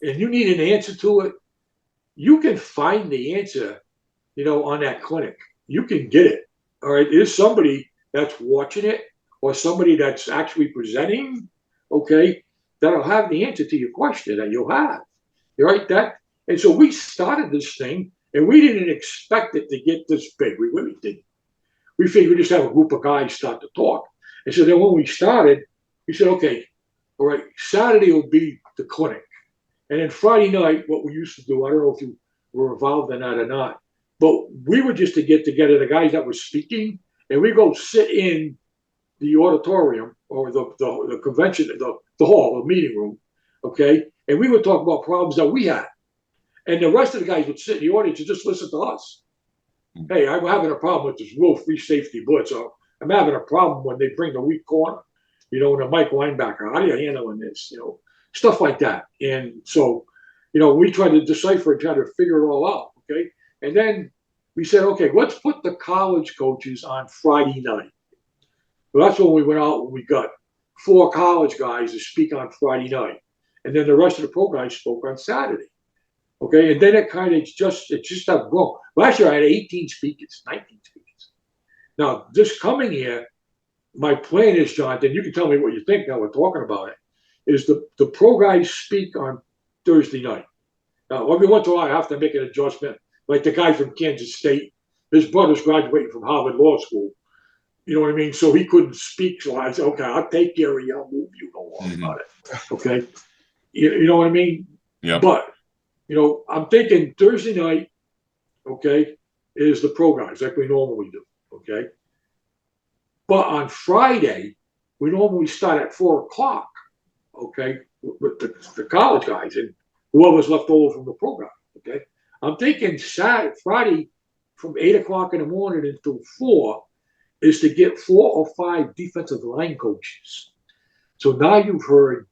D: and you need an answer to it, you can find the answer, on that clinic. You can get it. All right. There's somebody that's watching it or somebody that's actually presenting, okay, that'll have the answer to your question that you'll have. Right? And so we started this thing and we didn't expect it to get this big. We really didn't. We figured we'd just have a group of guys start to talk. And so then when we started, we said, okay, all right, Saturday will be the clinic. And then Friday night, what we used to do, I don't know if you were involved in that or not, but we were just to get together the guys that were speaking, and we go sit in the auditorium or the convention, the hall, the meeting room, okay? And we would talk about problems that we had. And the rest of the guys would sit in the audience and just listen to us. Hey, I'm having a problem with this rule free safety blitz. Or I'm having a problem when they bring the weak corner, and the Mike linebacker. How are you handling this? Stuff like that. And so, we tried to decipher and try to figure it all out. Okay. And then we said, okay, let's put the college coaches on Friday night. So that's when we went out and we got 4 college guys to speak on Friday night. And then the rest of the pro guys spoke on Saturday. Okay. And then it just started growing. Last year I had 18 speakers, 19 speakers. Now, this coming year, my plan is, Jonathan, you can tell me what you think now we're talking about it, is the pro guys speak on Thursday night. Now, every once in a while I have to make an adjustment. Like the guy from Kansas State, his brother's graduating from Harvard Law School. You know what I mean? So he couldn't speak. So I said, okay, I'll take care of you. I'll move you. Don't worry about it. Okay. You know what I mean?
B: Yeah.
D: But, I'm thinking Thursday night, okay, is the pro guys like we normally do. Okay. But on Friday, we normally start at 4:00, okay, with the college guys and whoever's left over from the program, okay? I'm thinking Friday from 8:00 in the morning until 4 is to get 4 or 5 defensive line coaches. So now you've heard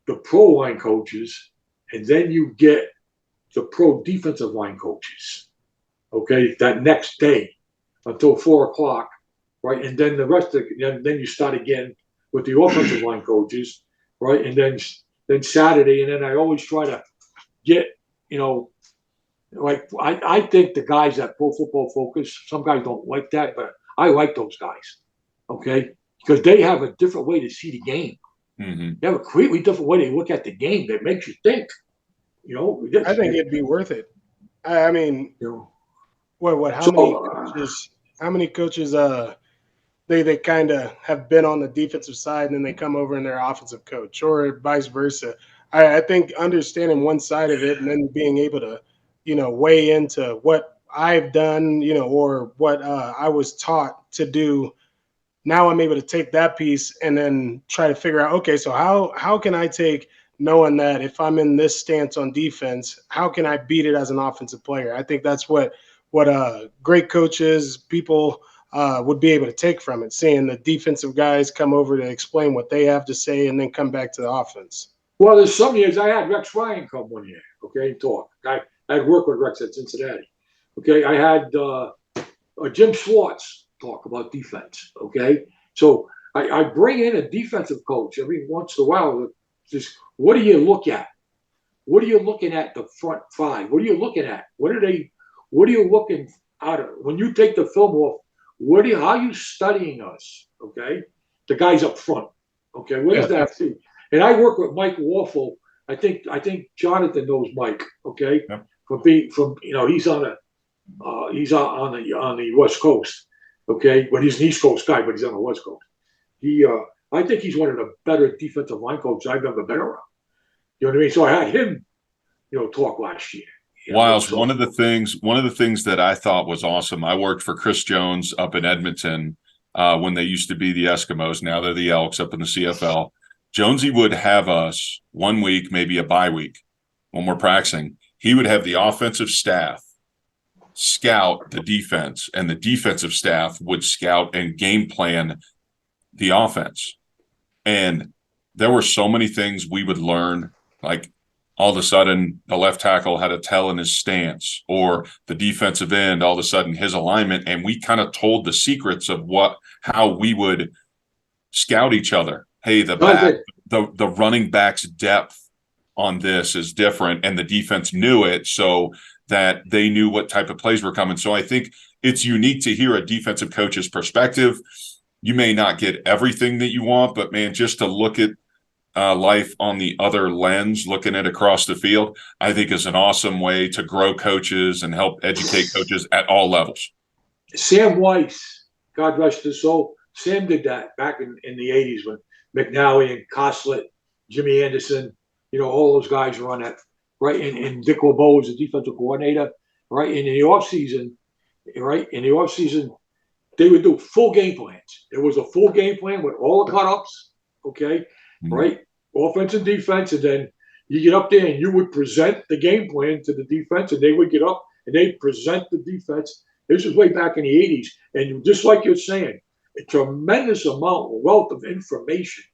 D: the pro line coaches, and then you get the pro defensive line coaches, okay, that next day until 4:00. Right, and then the rest of then you start again with the offensive line coaches, right, and then Saturday, and then I always try to get, like I think the guys at Pro Football Focus, some guys don't like that, but I like those guys, okay, because they have a different way to see the game.
B: Mm-hmm.
D: They have a completely different way to look at the game that makes you think.
F: I think it'd be worth it. I mean, what? How many coaches? They kind of have been on the defensive side and then they come over and they're offensive coach or vice versa. I think understanding one side of it and then being able to, weigh into what I've done, or what I was taught to do. Now I'm able to take that piece and then try to figure out, okay, so how can I take knowing that if I'm in this stance on defense, how can I beat it as an offensive player? I think that's what great coaches, people would be able to take from it, seeing the defensive guys come over to explain what they have to say and then come back to the offense.
D: Well, there's some years I had Rex Ryan come one year, okay, and talk. I had worked with Rex at Cincinnati. Okay, I had Jim Schwartz talk about defense, okay? So I bring in a defensive coach every once in a while. Just what do you look at? What are you looking at the front 5? What are you looking at? What are you looking out of? When you take the film off, how are you studying us? Okay, the guys up front. Okay, what is that? And I work with Mike Warfel. I think Jonathan knows Mike. Okay,
B: yep.
D: He's on the West Coast. Okay, but he's an East Coast guy, but he's on the West Coast. I think he's one of the better defensive line coaches I've ever been around. You know what I mean? So I had him, talk last year.
B: Wiles, one of the things that I thought was awesome, I worked for Chris Jones up in Edmonton when they used to be the Eskimos. Now they're the Elks up in the CFL. Jonesy would have us 1 week, maybe a bye week, when we're practicing. He would have the offensive staff scout the defense, and the defensive staff would scout and game plan the offense. And there were so many things we would learn, like all of a sudden the left tackle had a tell in his stance, or the defensive end, all of a sudden his alignment. And we kind of told the secrets of how we would scout each other. Hey, the running back's depth on this is different, and the defense knew it, so that they knew what type of plays were coming. So I think it's unique to hear a defensive coach's perspective. You may not get everything that you want, but man, just to look at life on the other lens, looking at across the field, I think is an awesome way to grow coaches and help educate coaches at all levels.
D: Sam Weiss, God rest his soul, Sam did that back in the 80s when McNally and Coslett, Jimmy Anderson, all those guys were on that, right? And Dick LeBeau was the defensive coordinator, right? And in the offseason, they would do full game plans. It was a full game plan with all the cut-ups, okay?
B: Mm-hmm.
D: Right? Offense and defense, and then you get up there and you would present the game plan to the defense, and they would get up and they'd present the defense. This was way back in the 80s. And just like you're saying, a tremendous amount, wealth of information.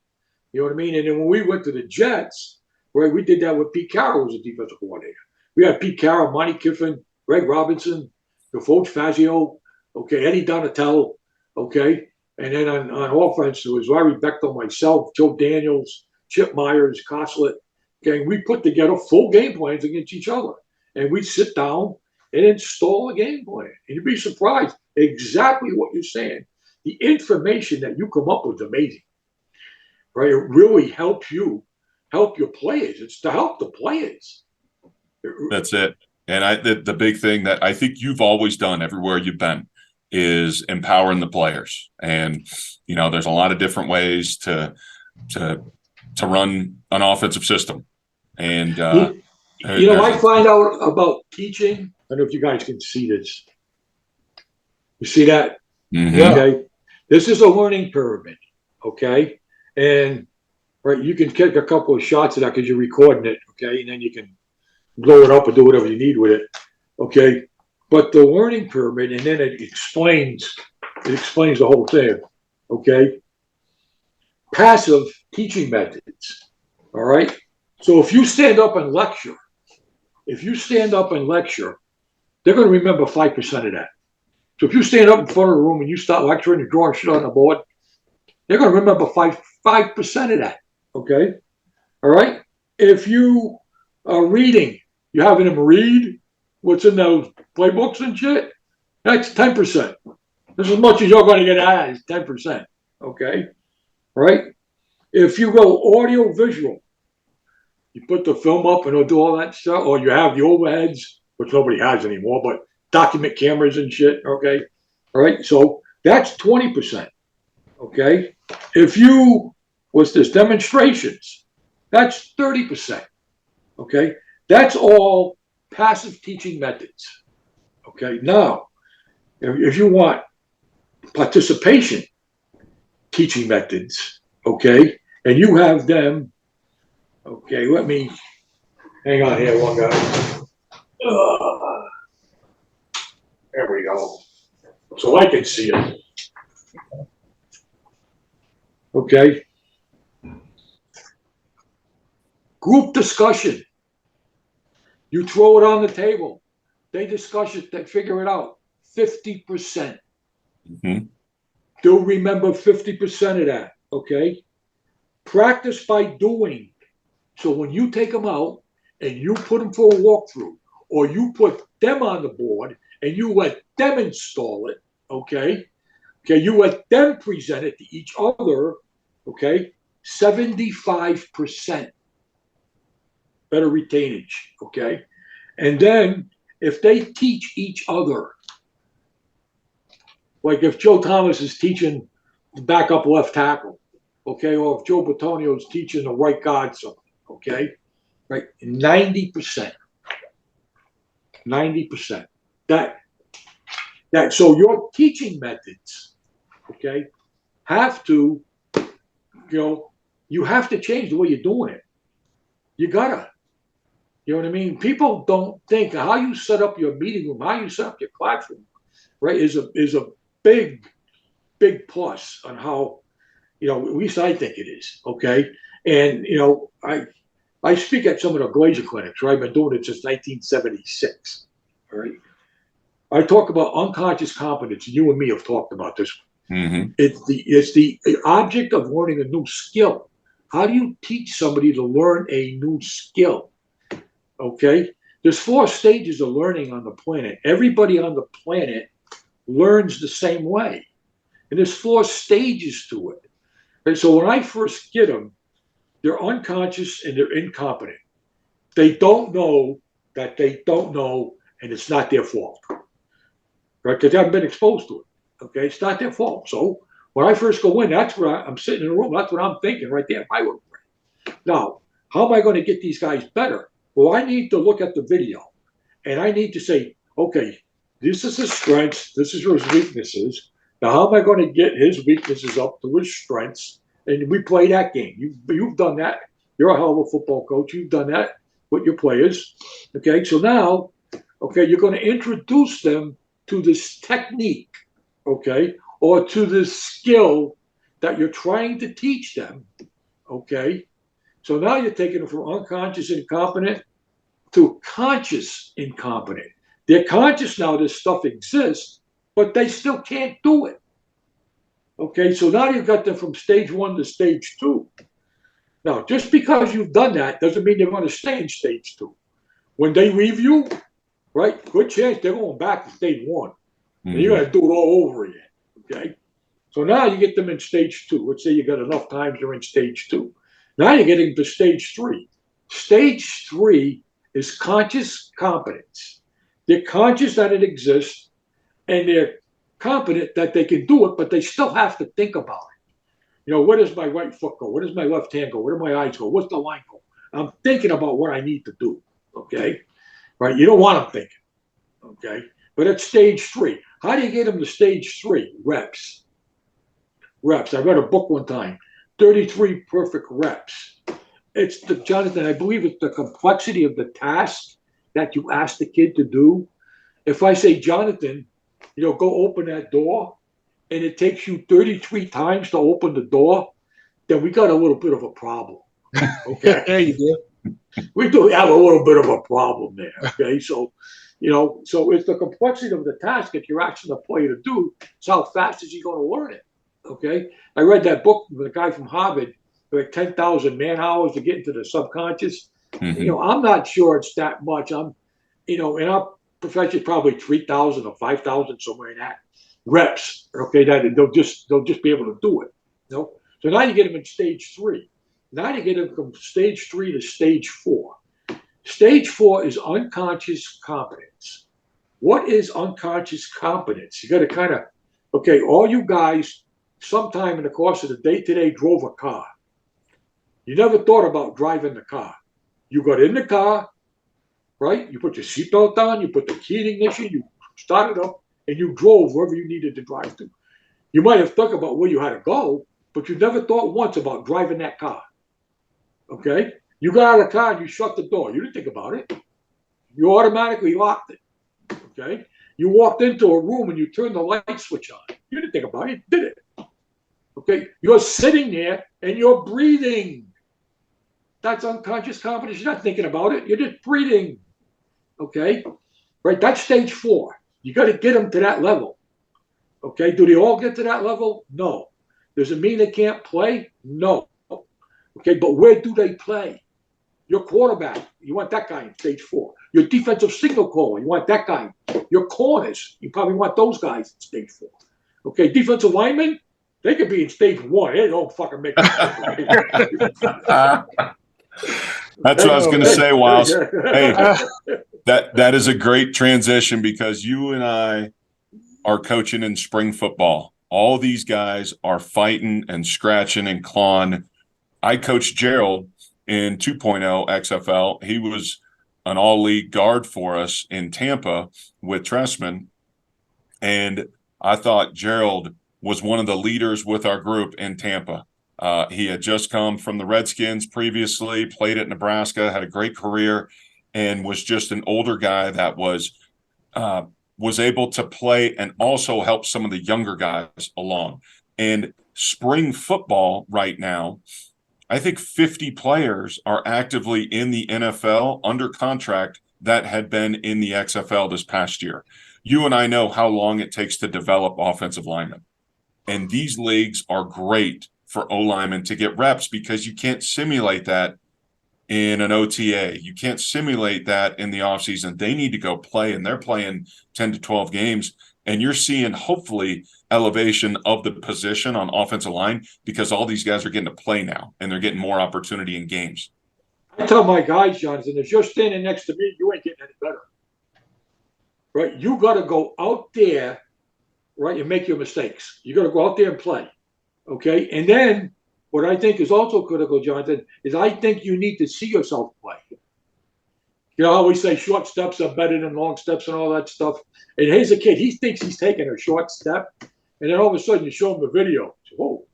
D: You know what I mean? And then when we went to the Jets, right, we did that with Pete Carroll as a defensive coordinator. We had Pete Carroll, Monty Kiffin, Greg Robinson, Coach Fazio, okay, Eddie Donatello, okay? And then on offense, it was Larry Bechtel, myself, Joe Daniels, Chip Myers, Coslett. Okay, we put together full game plans against each other. And we'd sit down and install a game plan. And you'd be surprised exactly what you're saying. The information that you come up with is amazing. Right? It really helps you help your players. It's to help the players.
B: That's it. And the big thing that I think you've always done everywhere you've been is empowering the players. And, there's a lot of different ways to run an offensive system. And,
D: I find out about teaching. I don't know if you guys can see this. You see that?
B: Mm-hmm.
D: Okay. This is a learning pyramid. Okay. And, right, you can take a couple of shots of that because you're recording it. Okay. And then you can blow it up or do whatever you need with it. Okay. But the learning pyramid, and then it explains the whole thing. Okay. Passive teaching methods. All right. So if you stand up and lecture, they're going to remember 5% of that. So if you stand up in front of the room and you start lecturing and drawing shit on the board, they're going to remember 5% of that. Okay. All right. If you are reading, you're having them read what's in those playbooks and shit, that's 10%. That's as much as you're going to get out is 10%. Okay. Right. If you go audio visual, you put the film up and it'll do all that stuff, or you have the overheads, which nobody has anymore, but document cameras and shit. Okay. All right. So that's 20%. Okay. If you, what's this, demonstrations, that's 30%. Okay. That's all passive teaching methods. Okay. Now, if you want participation teaching methods, okay, and you have them, okay, let me hang on here one guy. There we go. So I can see it. Okay. Group discussion. You throw it on the table. They discuss it, they figure it out. 50%.
B: Mm-hmm.
D: They'll remember 50% of that. Okay. Practice by doing. So when you take them out and you put them for a walkthrough, or you put them on the board and you let them install it, okay? Okay, you let them present it to each other, okay? 75% better retainage, okay? And then if they teach each other, like if Joe Thomas is teaching the backup left tackle, okay, or if Joe Batonio is teaching the right guard something, okay, right, 90%. 90%. That so your teaching methods, okay, have to, you have to change the way you're doing it. You gotta. You know what I mean? People don't think how you set up your meeting room, how you set up your classroom, right, is a big plus on how, at least I think it is, okay? And, I speak at some of the Glazer clinics, right? I've been doing it since 1976, all right? I talk about unconscious competence, and you and me have talked about this.
B: Mm-hmm.
D: It's the object of learning a new skill how do you teach somebody to learn a new skill? Okay, there's 4 stages of learning on the planet. Everybody on the planet learns the same way, and there's 4 stages to it. And so when I first get them, they're unconscious and they're incompetent. They don't know that they don't know, and it's not their fault, right? Because they haven't been exposed to it. Okay, it's not their fault. So when I first go in, that's where I'm sitting in the room. That's what I'm thinking right there in my room. Now, how am I going to get these guys better? Well, I need to look at the video, and I need to say, okay, this is his strengths, this is his weaknesses. Now, how am I going to get his weaknesses up to his strengths? And we play that game. You've done that. You're a hell of a football coach. You've done that with your players. Okay, so now, okay, you're going to introduce them to this technique, okay, or to this skill that you're trying to teach them, okay? So now you're taking them from unconscious incompetent to conscious incompetent. They're conscious now this stuff exists, but they still can't do it. Okay, so now you've got them from stage 1 to stage 2. Now, just because you've done that doesn't mean they're going to stay in stage 2. When they leave you, right, good chance they're going back to stage 1. And you got to do it all over again. Okay, so now you get them in stage 2. Let's say you got enough times you're in stage 2. Now you're getting to stage 3. Stage 3 is conscious competence. They're conscious that it exists, and they're competent that they can do it, but they still have to think about it. You know, where does my right foot go? Where does my left hand go? Where do my eyes go? What's the line go? I'm thinking about what I need to do. Okay, right? You don't want them thinking. Okay, but at stage 3, how do you get them to stage 3? Reps. Reps. I read a book one time. 33 perfect reps. It's the, Jonathan, I believe it's the complexity of the task that you ask the kid to do. If I say, Jonathan, you know, go open that door, and it takes you 33 times to open the door, then we got a little bit of a problem. Okay.
F: Yeah, you do.
D: We do have a little bit of a problem there. Okay. So, you know, so it's the complexity of the task that you're asking the player to do. It's how fast is he going to learn it? Okay. I read that book with a guy from Harvard, like 10,000 man hours to get into the subconscious. You know, I'm not sure it's that much. You know, in our profession, probably 3,000 or 5,000, somewhere in that reps. Okay. That they'll just be able to do it. You know? So now you get them in stage 3. Now you get them from stage 3 to stage 4. Stage 4 is unconscious competence. What is unconscious competence? You got to kind of, okay, all you guys sometime in the course of the day today drove a car. You never thought about driving the car. You got in the car, right? You put your seatbelt on, you put the key in ignition, you started up, and you drove wherever you needed to drive to. You might have thought about where you had to go, but you never thought once about driving that car. Okay? You got out of the car and you shut the door. You didn't think about it. You automatically locked it. Okay? You walked into a room and you turned the light switch on. You didn't think about it, did it? Okay? You're sitting there and you're breathing. That's unconscious competence. You're not thinking about it. You're just breathing. Okay? Right? That's stage 4. You got to get them to that level. Okay? Do they all get to that level? No. Does it mean they can't play? No. Okay, but where do they play? Your quarterback, you want that guy in stage 4. Your defensive signal caller, you want that guy. Your corners, you probably want those guys in stage 4. Okay, defensive linemen, they could be in stage 1. They don't fucking make it.
B: That's what I was going to say, Wiles. Hey, that is a great transition because you and I are coaching in spring football. All these guys are fighting and scratching and clawing. I coached Gerald in 2.0 XFL. He was an all-league guard for us in Tampa with Tressman. And I thought Gerald was one of the leaders with our group in Tampa. He had just come from the Redskins previously, played at Nebraska, had a great career, and was just an older guy that was able to play and also help some of the younger guys along. And spring football right now, I think 50 players are actively in the NFL under contract that had been in the XFL this past year. You and I know how long it takes to develop offensive linemen. And these leagues are great for O-linemen to get reps because you can't simulate that in an OTA. You can't simulate that in the offseason. They need to go play, and they're playing 10 to 12 games. And you're seeing, hopefully, elevation of the position on offensive line because all these guys are getting to play now, and they're getting more opportunity in games.
D: I tell my guys, Jonathan, if you're standing next to me, you ain't getting any better. Right? You got to go out there, right, and make your mistakes. You got to go out there and play. Okay? And then what I think is also critical, Jonathan, is I think you need to see yourself play. You know how we say short steps are better than long steps and all that stuff. And here's a kid, he thinks he's taking a short step, and then all of a sudden you show him the video. Whoa.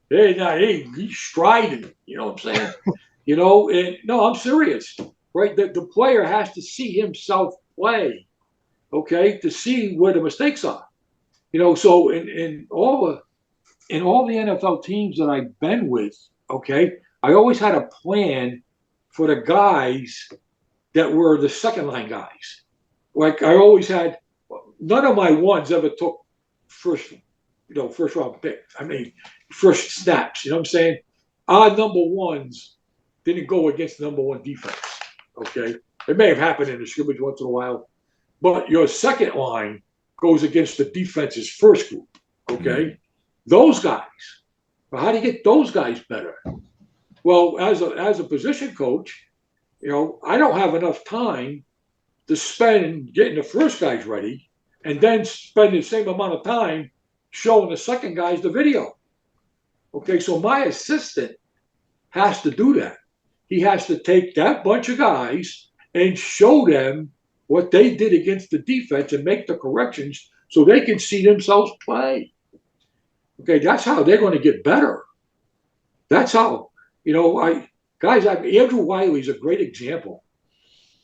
D: He's striding. You know what I'm saying? You know, and no, I'm serious. Right? The player has to see himself play, okay, to see where the mistakes are. You know, so in all the NFL teams that I've been with, okay, I always had a plan for the guys that were the second line guys. Like I always had, none of my ones ever took first round pick. I mean, first snaps. You know what I'm saying? Our number ones didn't go against the number one defense. Okay, it may have happened in the scrimmage once in a while, but your second line goes against the defense's first group. Okay, those guys. Well, how do you get those guys better? Well, as a position coach, you know, I don't have enough time to spend getting the first guys ready and then spend the same amount of time showing the second guys the video. Okay, so my assistant has to do that. He has to take that bunch of guys and show them what they did against the defense and make the corrections so they can see themselves play. Okay, that's how they're going to get better. That's how, you know, Andrew Wylie is a great example.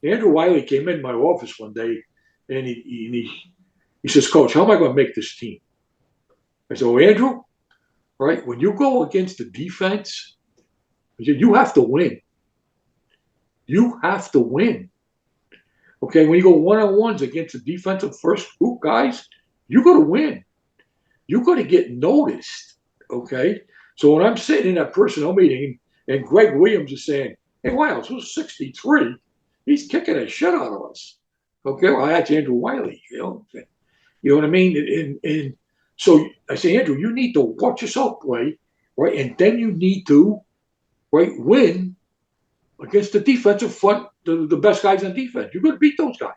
D: Andrew Wylie came in my office one day and he says, Coach, how am I going to make this team? I said, well, Andrew, right, when you go against the defense, you have to win. You have to win. Okay, when you go one-on-ones against the defensive first group guys, you got to win. You got to get noticed. Okay, so when I'm sitting in that personnel meeting and Greg Williams is saying, hey, wow, this was 63. He's kicking a shit out of us. Okay, well, that's Andrew Wylie. You know what I mean? And so I say, Andrew, you need to watch yourself play, right? And then you need to, right, win against the defensive front, the best guys on defense. You're going to beat those guys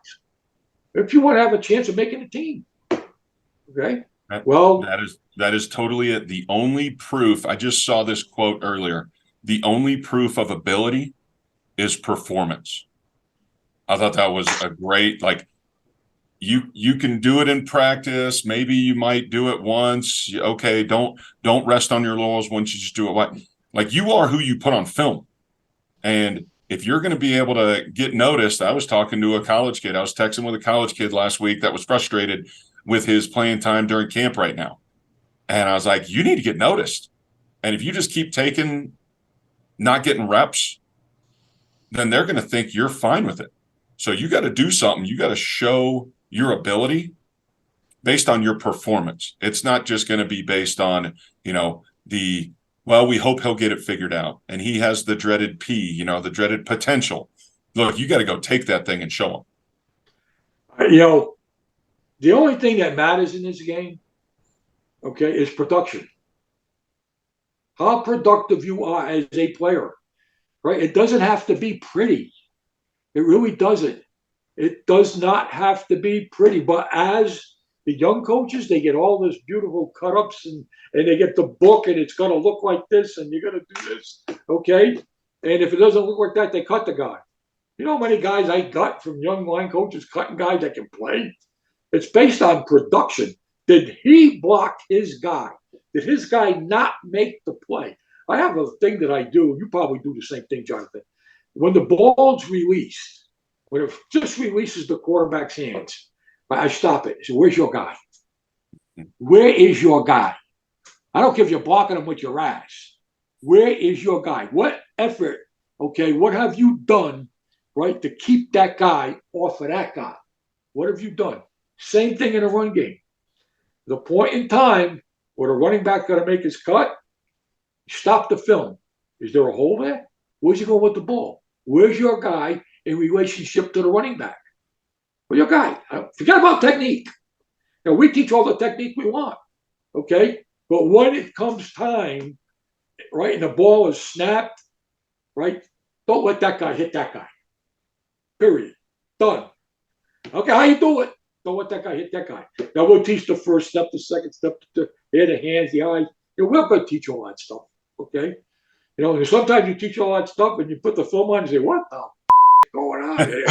D: if you want to have a chance of making a team. Okay. Well,
B: that is totally it. The only proof, I just saw this quote earlier, the only proof of ability is performance. I thought that was a great, like, you can do it in practice. Maybe you might do it once. Okay, don't rest on your laurels once you just do it. Like you are who you put on film. And if you're going to be able to get noticed, I was talking to a college kid. I was texting with a college kid last week that was frustrated with his playing time during camp right now. And I was like, you need to get noticed. And if you just keep not getting reps, then they're going to think you're fine with it. So you got to do something. You got to show your ability based on your performance. It's not just going to be based on, you know, we hope he'll get it figured out. And he has the dreaded P, you know, the dreaded potential. Look, you got to go take that thing and show him.
D: You know, the only thing that matters in this game, okay, is production. How productive you are as a player, right? It doesn't have to be pretty. It really doesn't. It does not have to be pretty. But as the young coaches, they get all this beautiful cut-ups and they get the book and it's going to look like this and you're going to do this, okay? And if it doesn't look like that, they cut the guy. You know how many guys I got from young line coaches cutting guys that can play? It's based on production. Did he block his guy? Did his guy not make the play? I have a thing that I do. You probably do the same thing, Jonathan. When the ball's released, when it just releases the quarterback's hands, I stop it. So where's your guy? Where is your guy? I don't care if you're blocking him with your ass. Where is your guy? What effort, okay, what have you done, right, to keep that guy off of that guy? What have you done? Same thing in a run game. The point in time where the running back got to make his cut, Stop the film. Is there a hole there? Where's he going with the ball? Where's your guy in relationship to the running back? Well, your guy. Forget about technique. Now, we teach all the technique we want, okay? But when it comes time, right, and the ball is snapped, right, don't let that guy hit that guy. Period. Done. Okay, how you do it? Don't let that guy hit that guy. Now, we'll teach the first step, the second step, the hands, the eyes. We're going to teach all that stuff, okay? And sometimes you teach all that stuff and you put the film on and say, what the is going on here?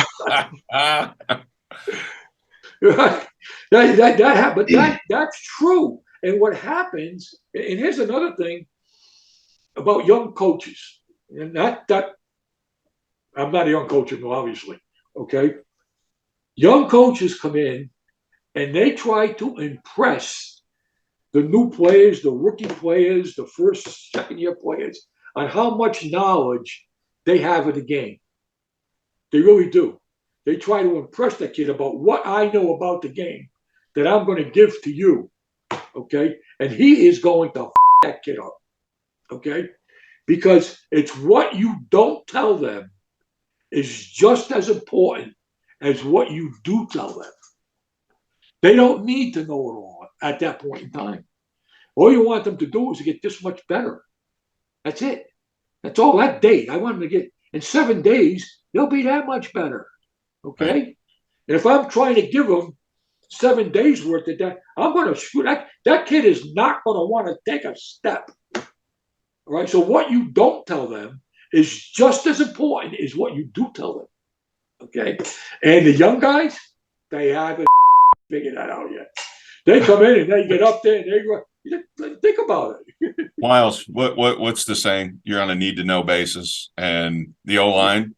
D: That's true. And what happens, and here's another thing about young coaches, and that I'm not a young coach, obviously, okay? Young coaches come in and they try to impress the new players, the rookie players, the first, second-year players on how much knowledge they have of the game. They really do. They try to impress that kid about what I know about the game that I'm going to give to you, okay? And he is going to that kid up, okay? Because it's what you don't tell them is just as important as what you do tell them. They don't need to know it all at that point in time. All you want them to do is to get this much better. That's it. That's all that day. I want them to get, in 7 days, they'll be that much better. Okay? Right. And if I'm trying to give them 7 days worth of that, I'm going to screw that kid is not going to want to take a step. All right? So what you don't tell them is just as important as what you do tell them. Okay? And the young guys, they haven't figured that out yet. They come in and they get up there and they go, think about it.
B: Wiles, what's the saying? You're on a need-to-know basis. And the O-line,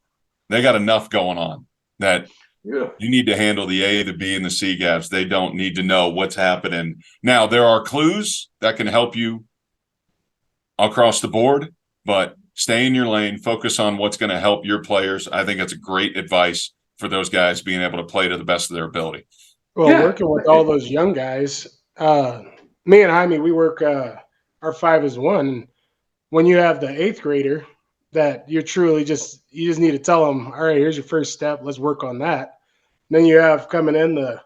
B: they got enough going on that you need to handle the A, the B, and the C gaps. They don't need to know what's happening. Now, there are clues that can help you across the board, but stay in your lane, focus on what's going to help your players. I think that's a great advice for those guys being able to play to the best of their ability.
F: Well, working with all those young guys, me and Jaime, we work our 5-1. When you have the 8th grader that you just need to tell them, all right, here's your first step. Let's work on that. And then you have coming in the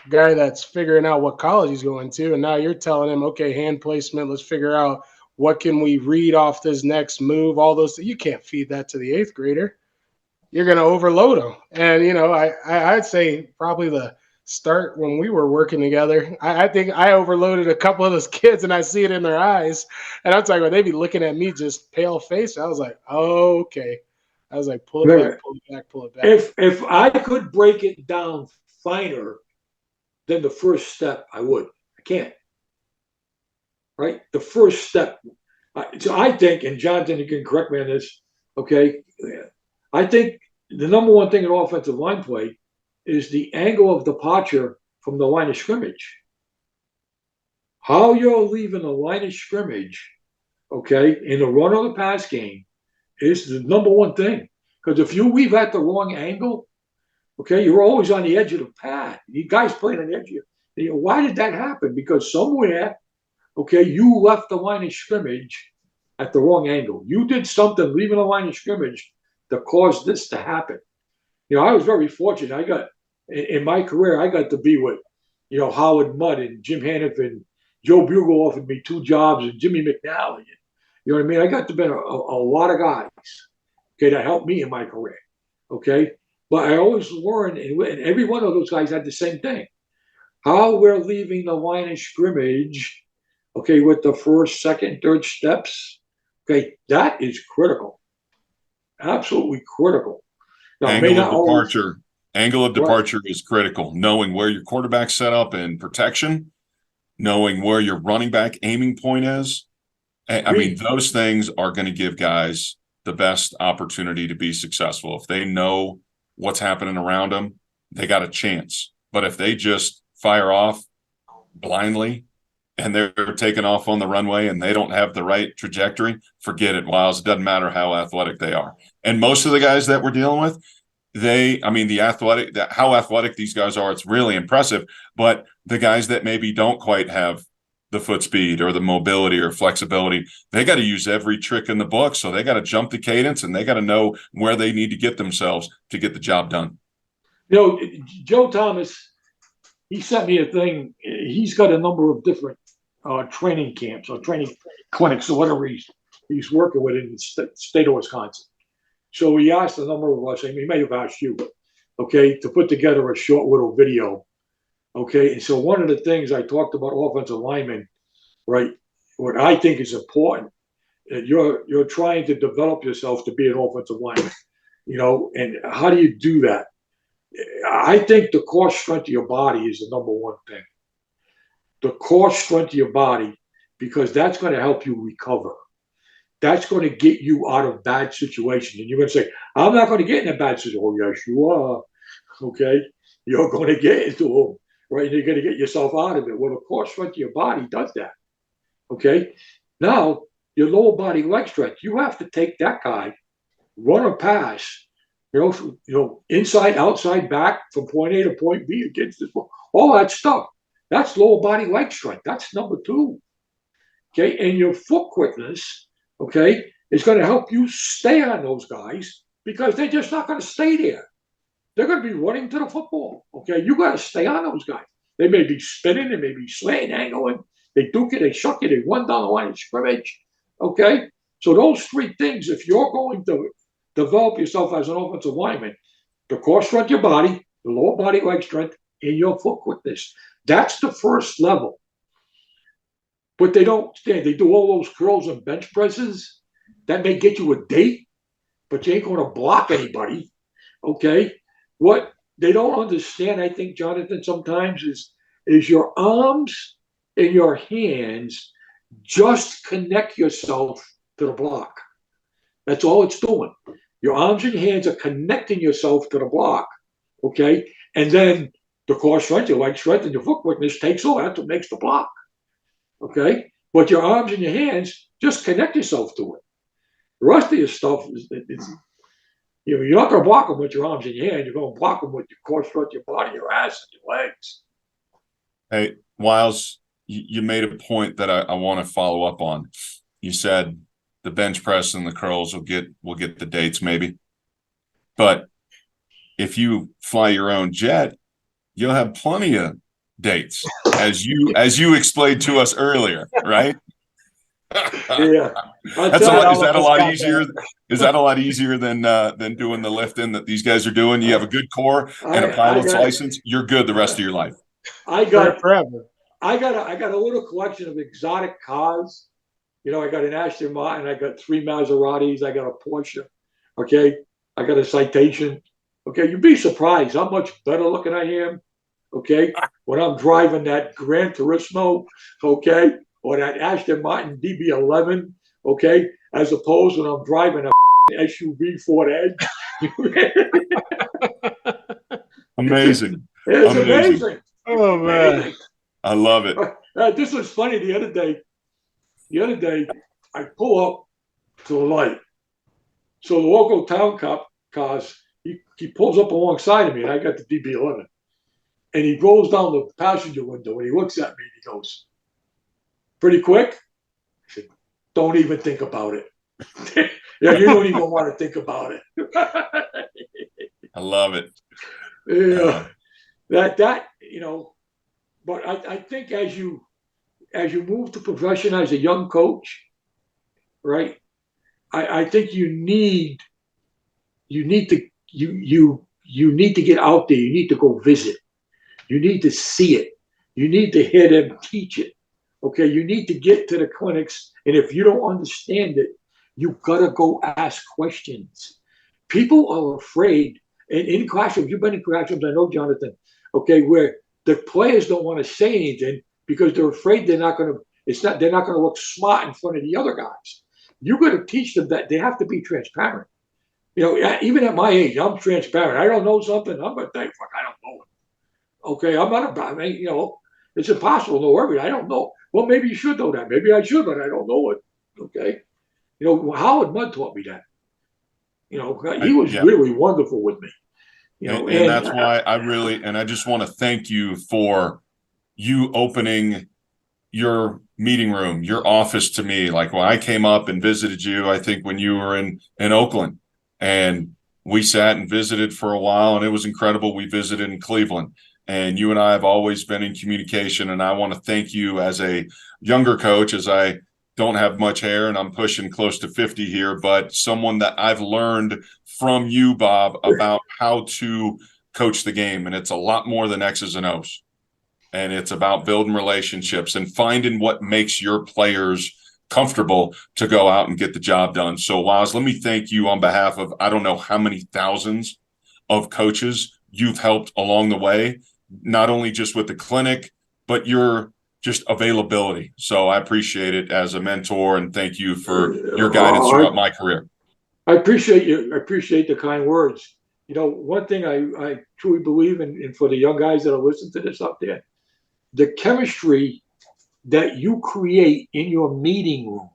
F: guy that's figuring out what college he's going to. And now you're telling him, okay, hand placement. Let's figure out what can we read off this next move, all those. You can't feed that to the 8th grader. You're going to overload them. And, I'd say probably the start when we were working together, I think I overloaded a couple of those kids and I see it in their eyes. And I'm talking about they'd be looking at me just pale face. I was like, oh, okay. I was like, pull it back, pull it back, pull it back.
D: If I could break it down finer than the first step, I would. I can't. Right? The first step. So I think, and Jonathan, you can correct me on this, okay? I think the number one thing in offensive line play is the angle of departure from the line of scrimmage. How you're leaving the line of scrimmage, okay, in the run or the pass game is the number one thing. Because if you leave at the wrong angle, okay, you're always on the edge of the pad. You guys playing on the edge of you. Why did that happen? Because somewhere, okay, you left the line of scrimmage at the wrong angle. You did something leaving the line of scrimmage that caused this to happen. I was very fortunate. In my career, I got to be with, Howard Mudd and Jim Hannafin. Joe Bugle offered me 2 jobs, and Jimmy McNally. You know what I mean? I got to be a lot of guys, okay, that helped me in my career, okay? But I always learned, and every one of those guys had the same thing. How we're leaving the line of scrimmage, okay, with the first, second, third steps, okay, that is critical. Absolutely critical. Now,
B: Angle of departure is critical. Knowing where your quarterback's set up in protection, knowing where your running back aiming point is. I mean, those things are going to give guys the best opportunity to be successful. If they know what's happening around them, they got a chance. But if they just fire off blindly and they're taking off on the runway and they don't have the right trajectory, forget it, Wiles. It doesn't matter how athletic they are. And most of the guys that we're dealing with, how athletic these guys are, it's really impressive. But the guys that maybe don't quite have the foot speed or the mobility or flexibility. They got to use every trick in the book. So they got to jump the cadence and they got to know where they need to get themselves to get the job done.
D: Joe Thomas, he sent me a thing. He's got a number of different training camps or training clinics or whatever he's working with in the state of Wisconsin. So he asked a number of us, he may have asked you, okay, to put together a short little video. Okay, and so one of the things I talked about offensive linemen, right? What I think is important, you're trying to develop yourself to be an offensive lineman, and how do you do that? I think the core strength of your body is the number one thing. The core strength of your body, because that's going to help you recover. That's going to get you out of bad situations. And you're going to say, I'm not going to get in a bad situation. Oh, yes, you are. Okay, you're going to get into them. Right, you're going to get yourself out of it. Well, the core strength of your body does that. Okay, now your lower body leg strength, you have to take that guy, run or pass, inside, outside, back, from point A to point B against this, all that stuff. That's lower body leg strength. That's number two. Okay, and your foot quickness, okay, is going to help you stay on those guys because they're just not going to stay there. They're going to be running to the football. Okay, you got to stay on those guys. They may be spinning, they may be slaying, angling. They duke it, they shuck it, they run down the line of scrimmage. Okay, so those three things, if you're going to develop yourself as an offensive lineman, the core strength of your body, the lower body leg strength, and your foot quickness. That's the first level. But they don't stand. They do all those curls and bench presses. That may get you a date, but you ain't going to block anybody. Okay. What they don't understand, I think, Jonathan, sometimes is your arms and your hands just connect yourself to the block. That's all it's doing. Your arms and hands are connecting yourself to the block, okay? And then the core strength, your leg strength, and your foot quickness takes over. That's what makes the block, okay? But your arms and your hands just connect yourself to it. The rest of your stuff you're not going to block them with your arms and your hand. You're going to block them with your core strength, your body, your ass, and your legs.
B: Hey, Wiles, you made a point that I want to follow up on. You said the bench press and the curls will get the dates maybe. But if you fly your own jet, you'll have plenty of dates, as you explained to us earlier, right?
D: Yeah,
B: Is that a lot easier? Is that a lot easier than doing the lifting that these guys are doing? You have a good core and a pilot's license. You're good the rest of your life.
D: I got
F: forever.
D: I got a little collection of exotic cars. I got an Aston Martin. I got 3 Maseratis. I got a Porsche. Okay, I got a Citation. Okay, you'd be surprised how much better looking I am. Okay, when I'm driving that Gran Turismo. Okay. Or that Aston Martin DB11, okay, as opposed when I'm driving a SUV Ford Edge.
B: Amazing.
D: It's amazing.
F: Oh, man.
B: I love it.
D: This was funny the other day. I pull up to a light. So the local town cop cars, he pulls up alongside of me, and I got the DB11. And he rolls down the passenger window, and he looks at me, and he goes, pretty quick? I said, don't even think about it. Yeah, you don't even want to think about it.
B: I love it.
D: Yeah. But I think as you move to profession as a young coach, right? I think you need to get out there. You need to go visit. You need to see it. You need to hear them teach it. Okay, you need to get to the clinics, and if you don't understand it, you gotta go ask questions. People are afraid, and in classrooms, you've been in classrooms, I know, Jonathan, okay, where the players don't want to say anything because they're afraid they're not gonna look smart in front of the other guys. You gotta teach them that they have to be transparent. Even at my age, I'm transparent. I don't know something, I'm gonna think, fuck, I don't know it. Okay, I'm not about, it's impossible to know everything. I don't know. Well, maybe you should know that. Maybe I should, but I don't know it. Okay. Howard Mudd taught me that. He was really wonderful with me.
B: And that's why I just want to thank you for you opening your meeting room, your office to me. Like when I came up and visited you, I think when you were in Oakland, and we sat and visited for a while, and it was incredible. We visited in Cleveland, and you and I have always been in communication. And I want to thank you as a younger coach, as I don't have much hair and I'm pushing close to 50 here, but someone that I've learned from you, Bob, about how to coach the game. And it's a lot more than X's and O's. And it's about building relationships and finding what makes your players comfortable to go out and get the job done. So, Waz, let me thank you on behalf of, I don't know how many thousands of coaches you've helped along the way, not only just with the clinic, but your just availability. So I appreciate it as a mentor, and thank you for your guidance throughout my career.
D: I appreciate you. I appreciate the kind words. You know, one thing I truly believe in, and for the young guys that are listening to this out there, the chemistry that you create in your meeting room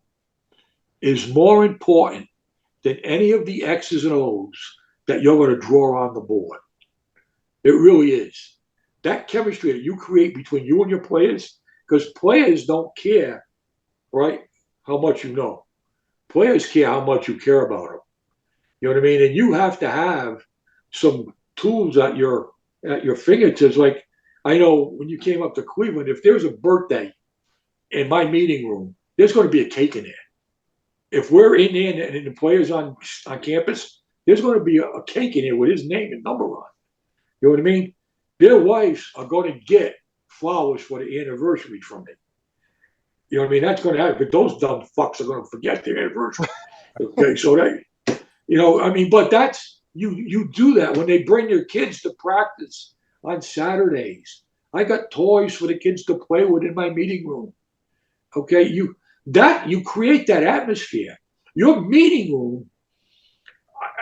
D: is more important than any of the X's and O's that you're going to draw on the board. It really is. That chemistry that you create between you and your players, because players don't care, right, how much you know. Players care how much you care about them. You know what I mean? And you have to have some tools at your fingertips. Like, I know when you came up to Cleveland, if there's a birthday in my meeting room, there's going to be a cake in there. If we're in there and the players on campus, there's going to be a cake in there with his name and number on. You know what I mean? Their wives are going to get flowers for the anniversary from me. You know what I mean? That's going to happen. But those dumb fucks are going to forget their anniversary. Okay, so they, you know, I mean, but that's, you do that when they bring their kids to practice on Saturdays. I got toys for the kids to play with in my meeting room. Okay, you create that atmosphere. Your meeting room,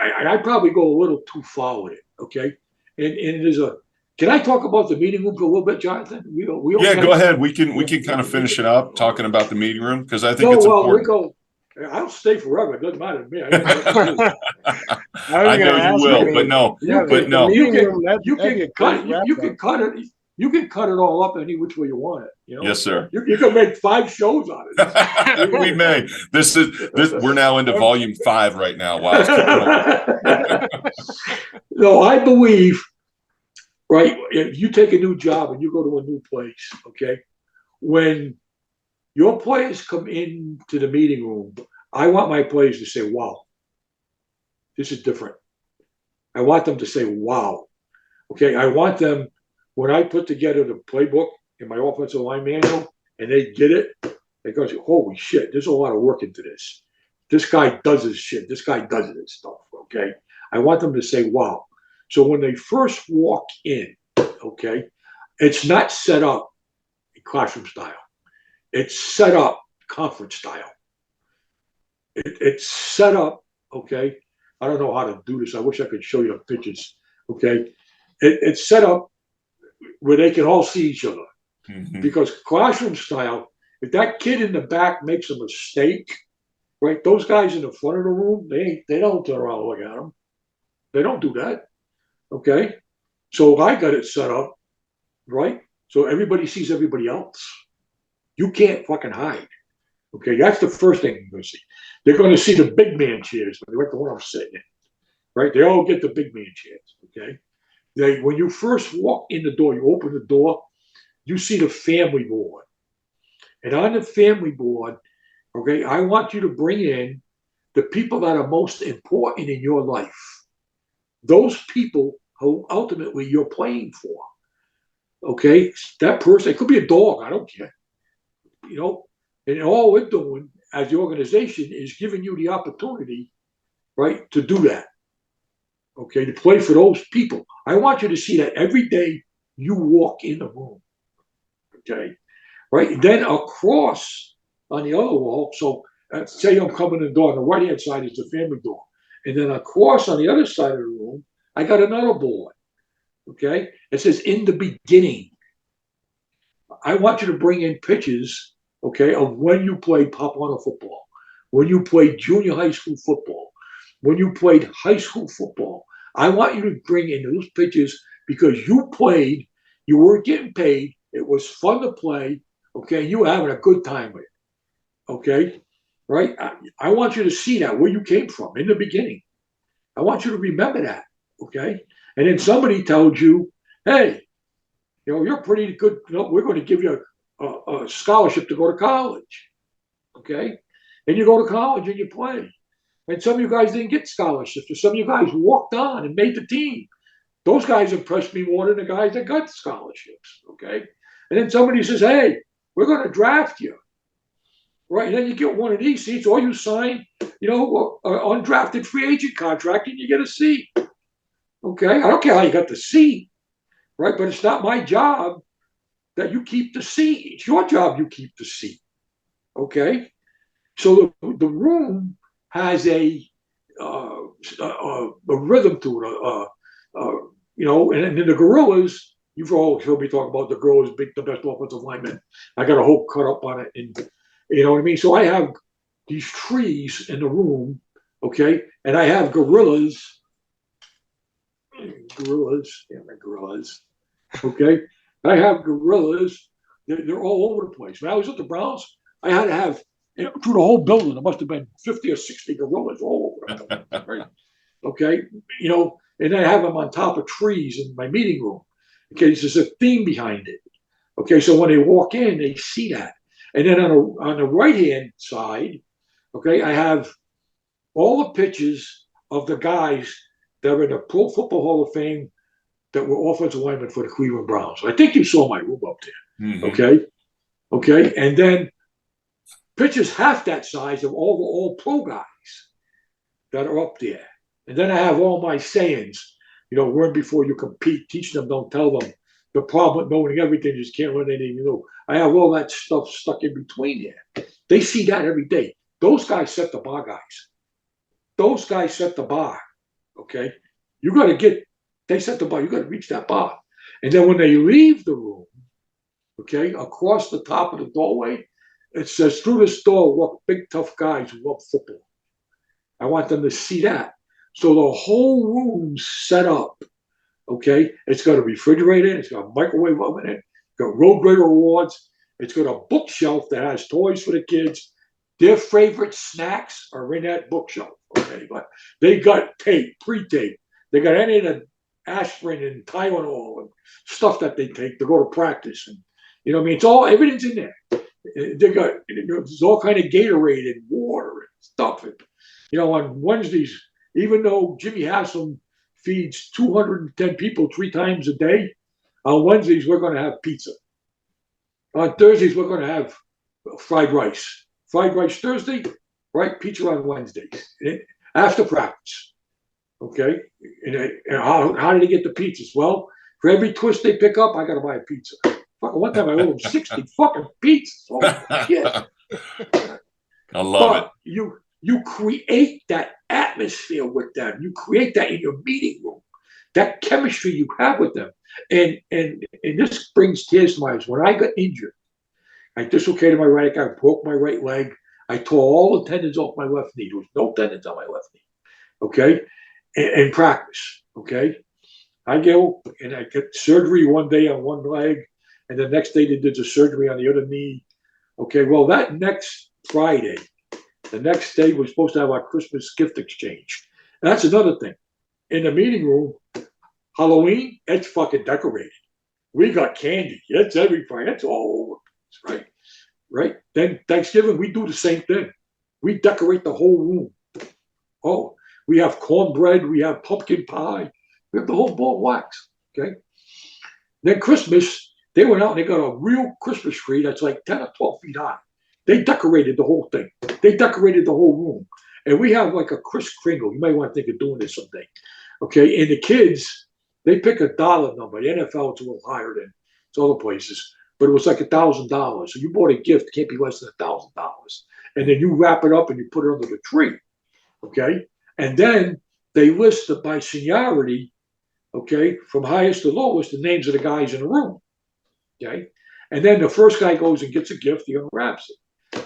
D: I probably go a little too far with it. Okay, and it is a. Can I talk about the meeting room for a little bit, Jonathan?
B: Yeah, go ahead. We can kind of finish it up talking about the meeting room, because I think it's important.
D: I'll stay forever. It doesn't matter to me.
B: I know you will, but no.
D: You can cut it. You can cut it all up any which way you want it. You know?
B: Yes, sir.
D: You can make 5 shows on it.
B: We may. This. We're now into volume 5 right now. Wow.
D: No, I believe. Right, if you take a new job and you go to a new place, okay, when your players come into the meeting room, I want my players to say, wow, this is different. I want them to say, wow. Okay, I want them, when I put together the playbook in my offensive line manual and they get it, they go, holy shit, there's a lot of work into this. This guy does his shit. This guy does this stuff, okay? I want them to say, wow. So when they first walk in, okay, it's not set up in classroom style. It's set up conference style. It's set up, okay. I don't know how to do this. I wish I could show you the pictures, okay. It's set up where they can all see each other. Mm-hmm. Because classroom style, if that kid in the back makes a mistake, right, those guys in the front of the room, they don't turn around and look at them. They don't do that. Okay, so I got it set up, right? So everybody sees everybody else. You can't fucking hide. Okay, that's the first thing you're going to see. They're going to see the big man chairs, like the one I'm sitting in, right? They all get the big man chairs, okay? When you first walk in the door, you open the door, you see the family board. And on the family board, okay, I want you to bring in the people that are most important in your life. Those people who ultimately you're playing for. Okay, that person, it could be a dog, I don't care. You know, and all we're doing as the organization is giving you the opportunity, right, to do that. Okay, to play for those people. I want you to see that every day you walk in the room. Okay, right? And then across on the other wall, so say I'm coming in the door, on the right hand side is the family door. And then across on the other side of the room, I got another board, okay? It says, in the beginning. I want you to bring in pictures, okay, of when you played Pop Warner football, when you played junior high school football, when you played high school football. I want you to bring in those pictures because you played, you weren't getting paid, it was fun to play, okay, you were having a good time with it, okay, right? I want you to see that, where you came from in the beginning. I want you to remember that, okay? And then somebody told you, hey, you're pretty good. We're going to give you a scholarship to go to college, okay? And you go to college and you play. And some of you guys didn't get scholarships, or some of you guys walked on and made the team. Those guys impressed me more than the guys that got scholarships, okay? And then somebody says, hey, we're going to draft you, right? And then you get one of these seats, or you sign, an undrafted free agent contract and you get a seat, okay? I don't care how you got the seat, right? But it's not my job that you keep the seat. It's your job you keep the seat, okay? So the room has a rhythm to it, and then the Gorillas, you've all heard me talk about the Gorillas, the best offensive lineman. I got a whole cut up on it, and you know what I mean? So I have these trees in the room, okay? And I have gorillas, okay? I have gorillas. They're all over the place. When I was at the Browns, I had to have, through the whole building, there must have been 50 or 60 gorillas all over the place, right? Okay? And I have them on top of trees in my meeting room. Okay, so there's a theme behind it. Okay, so when they walk in, they see that. And then on the right-hand side, okay, I have all the pictures of the guys that are in the Pro Football Hall of Fame that were offensive linemen for the Cleveland Browns. I think you saw my room up there. Mm-hmm. Okay, and then pictures half that size of all the all-pro guys that are up there. And then I have all my sayings, learn before you compete, teach them, don't tell them. The problem with knowing everything is you can't learn anything new. I have all that stuff stuck in between there. They see that every day. Those guys set the bar, guys. Those guys set the bar, okay? They set the bar. You got to reach that bar. And then when they leave the room, okay, across the top of the doorway, it says, through this door walk big, tough guys who love football. I want them to see that. So the whole room's set up, okay? It's got a refrigerator, it's got a microwave oven in it, it's got road grader awards, it's got a bookshelf that has toys for the kids. Their favorite snacks are in that bookshelf, okay? But they got tape, pre-tape. They got any of the aspirin and Tylenol and stuff that they take to go to practice. And you know what I mean? It's all, everything's in there. They got, there's all kind of Gatorade and water and stuff. And, on Wednesdays, even though Jimmy Haslam feeds 210 people 3 times a day, on Wednesdays, we're going to have pizza. On Thursdays, we're going to have fried rice. Fried rice Thursday, right? Pizza on Wednesdays. After practice. Okay? And how did they get the pizzas? Well, for every twist they pick up, I got to buy a pizza. Fucking one time I owed them 60 fucking pizzas. Oh, shit.
B: I love it.
D: You create that atmosphere with them. You create that in your meeting room. That chemistry you have with them. And this brings tears to my eyes. When I got injured, I dislocated my right leg. I broke my right leg. I tore all the tendons off my left knee. There was no tendons on my left knee. Okay? In practice. Okay? I go and I get surgery one day on one leg, and the next day they did the surgery on the other knee. Okay, well, that next Friday, the next day we're supposed to have our Christmas gift exchange. And that's another thing. In the meeting room, Halloween, it's fucking decorated. We got candy. It's every Friday. It's all over. Right? Right? Then Thanksgiving, we do the same thing. We decorate the whole room. Oh, we have cornbread. We have pumpkin pie. We have the whole ball of wax. Okay? Then Christmas, they went out and they got a real Christmas tree that's like 10 or 12 feet high. They decorated the whole thing. They decorated the whole room. And we have like a Kris Kringle. You might want to think of doing this someday. Okay? And the kids, they pick a dollar number. The NFL, it's a little higher than some other places. But it was like $1,000. So you bought a gift, it can't be less than $1,000. And then you wrap it up and you put it under the tree. Okay? And then they list it by seniority, okay, from highest to lowest, the names of the guys in the room. Okay? And then the first guy goes and gets a gift, he unwraps it.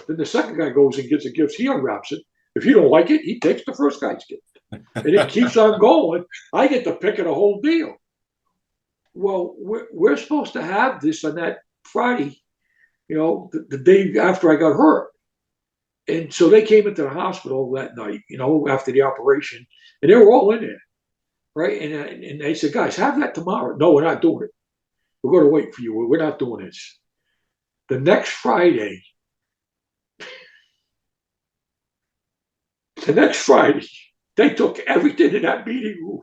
D: Then the second guy goes and gets a gift, he unwraps it. If he don't like it, he takes the first guy's gift. And it keeps on going. I get to pick of the whole deal. Well, we're supposed to have this on that Friday. the day after I got hurt. And so they came into the hospital that night, after the operation, and they were all in there, right? And they said, guys, have that tomorrow. No, we're not doing it. We're going to wait for you. We're not doing this. The next Friday, they took everything in that meeting room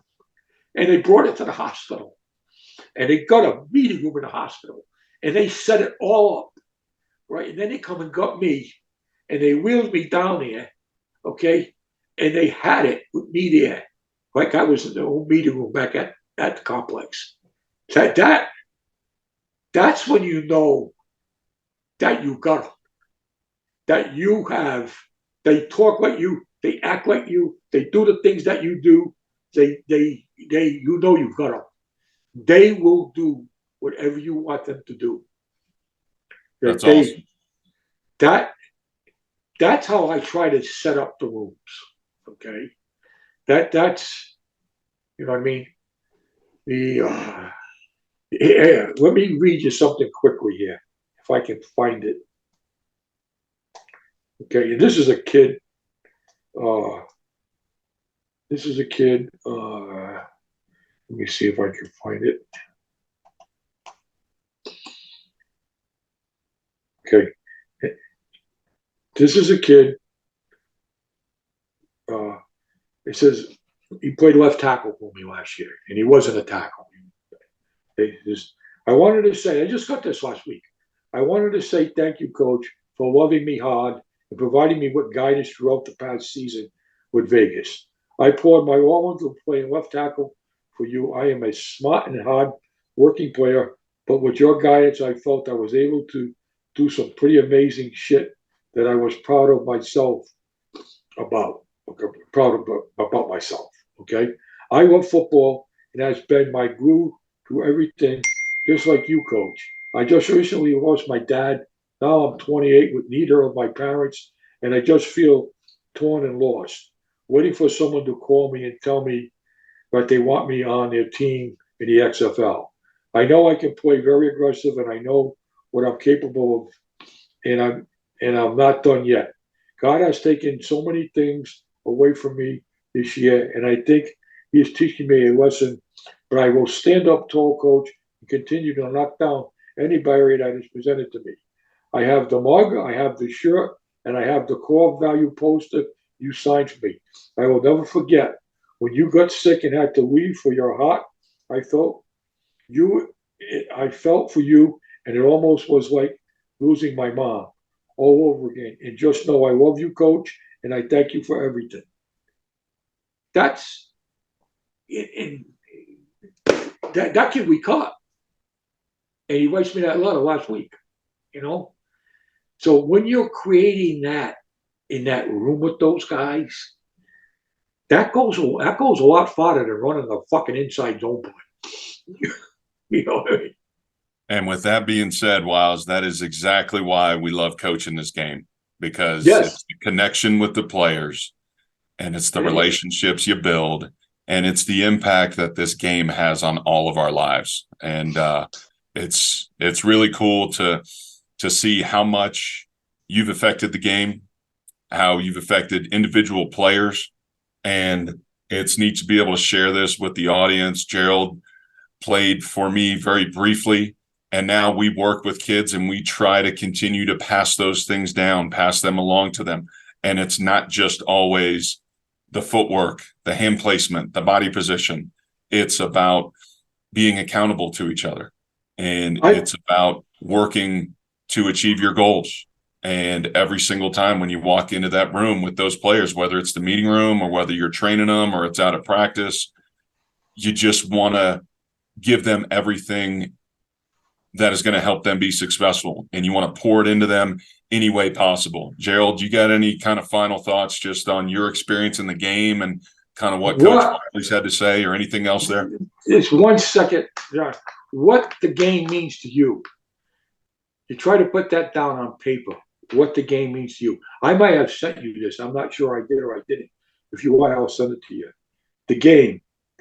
D: and they brought it to the hospital. And they got a meeting room in the hospital and they set it all up, right? And then they come and got me and they wheeled me down there, okay? And they had it with me there, like I was in the old meeting room back at the complex. That's when you know that you got them, that you have, they talk like you, they act like you, they do the things that you do, you know you've got them. They will do whatever you want them to do.
B: That's awesome.
D: That's how I try to set up the rooms. Okay, that's you know what I mean. Let me read you something quickly here, if I can find it. Okay, and this is a kid. Let me see if I can find it. Okay. This is a kid. It says he played left tackle for me last year, and he wasn't a tackle. I wanted to say, I just got this last week. I wanted to say thank you, Coach, for loving me hard and providing me with guidance throughout the past season with Vegas. I poured my all into playing left tackle for you. I am a smart and hard working player, but with your guidance, I felt I was able to do some pretty amazing shit that I was proud of myself about. About myself. Okay, I love football, and has been my glue to everything. Just like you, Coach. I just recently lost my dad. Now I'm 28 with neither of my parents, and I just feel torn and lost, waiting for someone to call me and tell me that they want me on their team in the XFL. I know I can play very aggressive, and I know what I'm capable of, and I'm not done yet. God has taken so many things away from me this year, and I think He is teaching me a lesson. But I will stand up tall, Coach, and continue to knock down any barrier that is presented to me. I have the mug, I have the shirt, and I have the core value poster you signed for me. I will never forget when you got sick and had to leave for your heart. I felt for you, and it almost was like losing my mom all over again. And just know I love you, Coach, and I thank you for everything. That's that kid we caught, and he writes me that letter last week. So when you're creating that in that room with those guys, that goes a lot farther than running the fucking inside zone play. You know what I mean?
B: And with that being said, Wiles, that is exactly why we love coaching this game, because it's the connection with the players, and it's the relationships you build, and it's the impact that this game has on all of our lives. And it's really cool to see how much you've affected the game, how you've affected individual players, and it's neat to be able to share this with the audience. Gerald played for me very briefly, and now we work with kids and we try to continue to pass those things down, pass them along to them. And it's not just always the footwork, the hand placement, the body position. It's about being accountable to each other. And it's about working to achieve your goals. And every single time when you walk into that room with those players, whether it's the meeting room or whether you're training them or it's out of practice, you just want to give them everything that is going to help them be successful. And you want to pour it into them any way possible. Gerald, you got any kind of final thoughts just on your experience in the game and kind of what Coach Wylie's had to say, or anything else there?
D: Just 1 second, John. What the game means to you. You try to put that down on paper, what the game means to you. I might have sent you this. I'm not sure I did or I didn't. If you want, I'll send it to you. The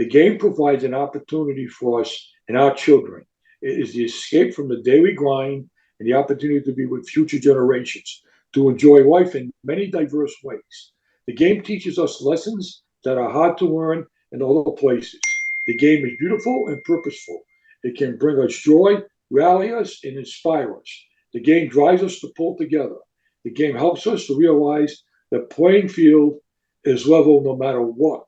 D: game provides an opportunity for us and our children. It is the escape from the daily grind and the opportunity to be with future generations, to enjoy life in many diverse ways. The game teaches us lessons that are hard to learn in other places. The game is beautiful and purposeful. It can bring us joy, rally us, and inspire us. The game drives us to pull together. The game helps us to realize the playing field is level no matter what.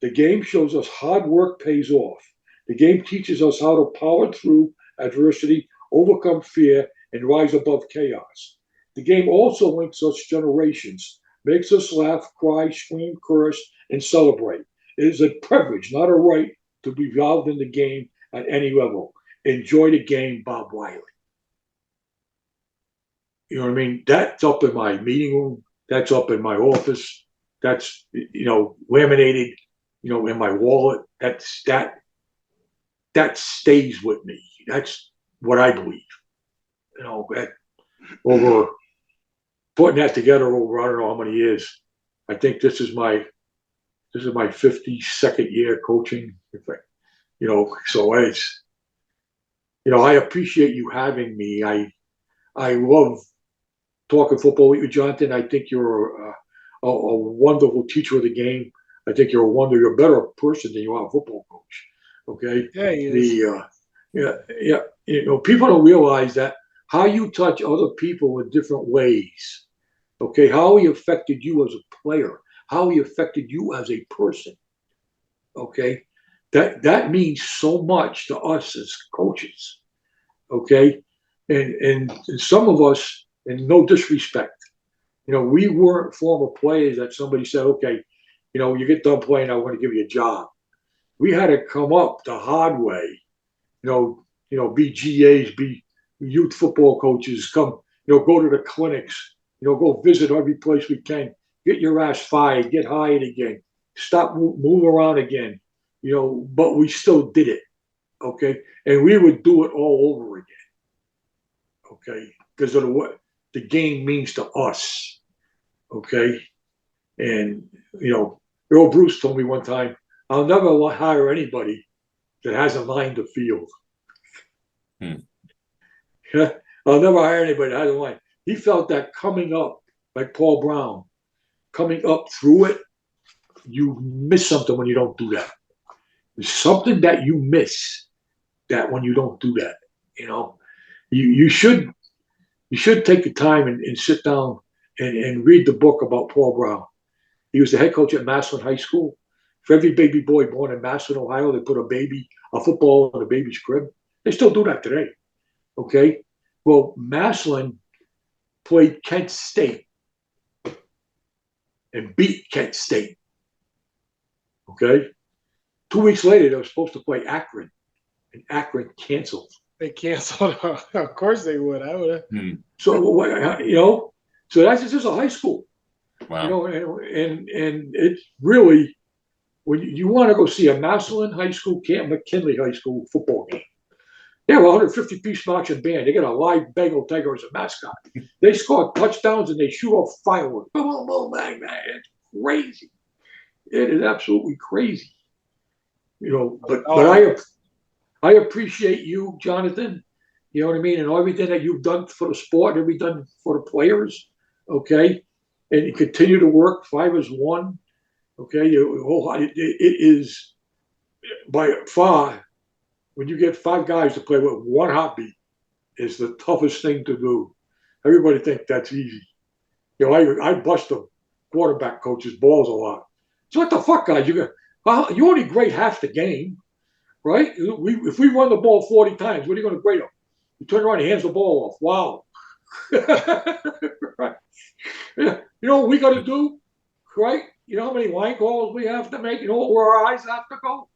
D: The game shows us hard work pays off. The game teaches us how to power through adversity, overcome fear, and rise above chaos. The game also links us generations, makes us laugh, cry, scream, curse, and celebrate. It is a privilege, not a right, to be involved in the game at any level. Enjoy the game, Bob Wylie. You know what I mean? That's up in my meeting room. That's up in my office. That's, laminated, in my wallet. That stays with me. That's what I believe. Over putting that together over I don't know how many years. I think this is my 52nd year coaching. So it's, I appreciate you having me. I love talking football with you, Jonathan. I think you're a wonderful teacher of the game. I think you're a better person than you are a football coach. Okay.
F: Yeah, he is.
D: People don't realize that how you touch other people in different ways. Okay. How he affected you as a player, how he affected you as a person. Okay. That means so much to us as coaches. Okay. And some of us, and no disrespect, we weren't former players that somebody said, okay, you get done playing, I want to give you a job. We had to come up the hard way, be GAs, be youth football coaches, come, go to the clinics, go visit every place we can, get your ass fired, get hired again, stop, move around again, but we still did it. Okay. And we would do it all over again. Okay. Because of what the game means to us. Okay. And, Earl Bruce told me one time, I'll never hire anybody that hasn't lined the field. I'll never hire anybody that hasn't lined. He felt that coming up, like Paul Brown, coming up through it, you miss something when you don't do that. There's something that you miss that when you don't do that. You should take the time and sit down and read the book about Paul Brown. He was the head coach at Massillon High School. For every baby boy born in Massillon, Ohio, they put a football in a baby's crib. They still do that today. Okay? Well, Massillon played Kent State and beat Kent State. Okay? 2 weeks later, they were supposed to play Akron, and Akron canceled.
F: They canceled. Of course they would. I would have.
D: So, so that's just a high school.
B: Wow.
D: And it's really, when you want to go see a Massillon High School, Camp McKinley High School football game, they have a 150-piece marching band. They got a live Bengal tiger as a mascot. They score touchdowns and they shoot off fireworks. Boom, boom, bang, bang. It's crazy. It is absolutely crazy. But I appreciate you, Jonathan. You know what I mean? And everything that you've done for the sport, everything done for the players. Okay. And you continue to work 5-1. Okay. It is by far, when you get 5 guys to play with one heartbeat, is the toughest thing to do. Everybody thinks that's easy. I bust the quarterback coach's balls a lot. So what the fuck, guys? You only grade half the game, right? If we run the ball 40 times, what are you going to grade them? You turn around and hands the ball off. Wow. Right. You know what we got to do, right? You know how many line calls we have to make? You know where our eyes have to go?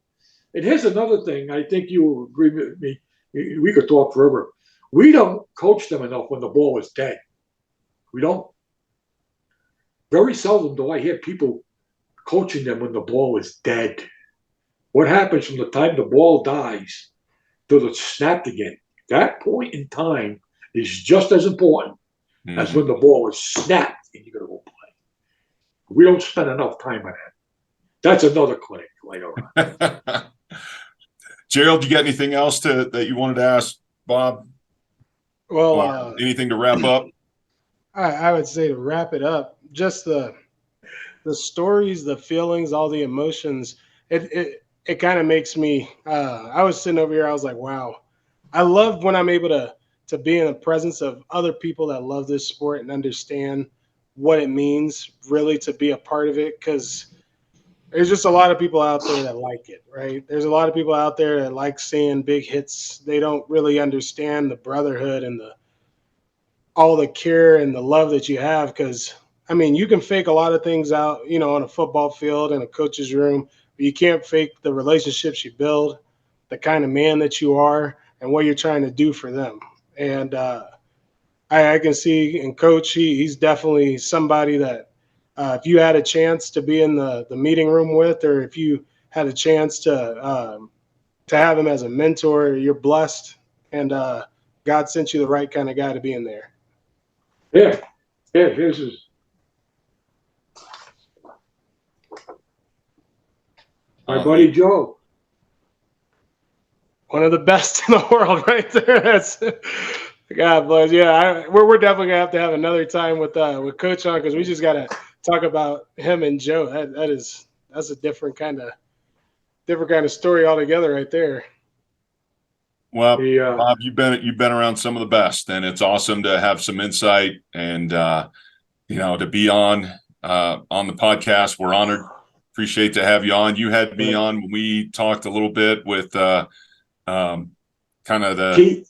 D: And here's another thing. I think you will agree with me. We could talk forever. We don't coach them enough when the ball is dead. We don't. Very seldom do I hear people coaching them when the ball is dead. What happens from the time the ball dies till it's snapped again? That point in time is just as important as when the ball is snapped and you're going to go play. We don't spend enough time on that. That's another clinic later on.
B: Gerald, you got anything else that you wanted to ask Bob?
F: Well,
B: Or anything to wrap up?
F: I would say to wrap it up, just the stories, the feelings, all the emotions. It kind of makes me. I was sitting over here. I was like, wow. I love when I'm able to be in the presence of other people that love this sport and understand what it means really to be a part of it. Because there's just a lot of people out there that like it, right? There's a lot of people out there that like seeing big hits. They don't really understand the brotherhood and the all the care and the love that you have. Because I mean, you can fake a lot of things out, on a football field in a coach's room, but you can't fake the relationships you build, the kind of man that you are, and what you're trying to do for them. And I can see in Coach, he's definitely somebody that if you had a chance to be in the meeting room with, or if you had a chance to have him as a mentor, you're blessed, and God sent you the right kind of guy to be in there.
D: Yeah. Yeah. This is. My buddy Joe.
F: One of the best in the world, right there. That's God bless. Yeah, we're definitely gonna have to have another time with Coach on, because we just gotta talk about him and Joe. That's a different kind of story altogether, right there.
B: Well, Bob, you've been around some of the best, and it's awesome to have some insight and to be on the podcast. We're honored. Appreciate to have you on. You had me on when we talked a little bit with kind of the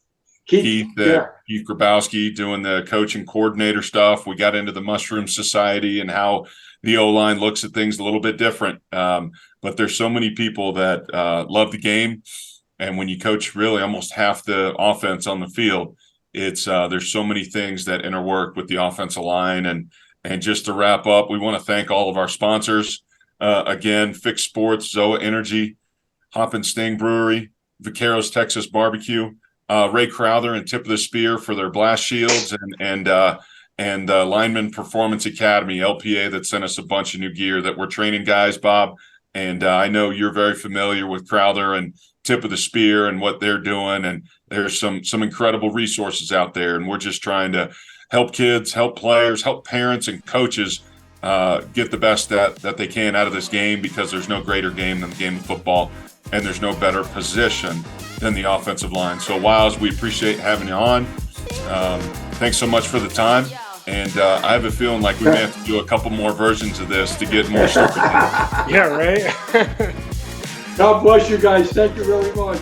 B: Keith Grabowski doing the coaching coordinator stuff. We got into the Mushroom Society and how the O-line looks at things a little bit different. But there's so many people that love the game. And when you coach really almost half the offense on the field, it's there's so many things that interwork with the offensive line. And just to wrap up, we want to thank all of our sponsors. Again, Fix Sports, Zoa Energy, Hop and Sting Brewery, Vaqueros Texas Barbecue, Ray Crowther and Tip of the Spear for their blast shields, and Lineman Performance Academy, LPA, that sent us a bunch of new gear that we're training guys, Bob. And I know you're very familiar with Crowther and Tip of the Spear and what they're doing. And there's some incredible resources out there. And we're just trying to help kids, help players, help parents and coaches get the best that they can out of this game, because there's no greater game than the game of football, and there's no better position than the offensive line. So, Wiles, we appreciate having you on. Thanks so much for the time. And I have a feeling like we may have to do a couple more versions of this to get more stuff.
F: Yeah, right?
D: God bless you guys. Thank you really much.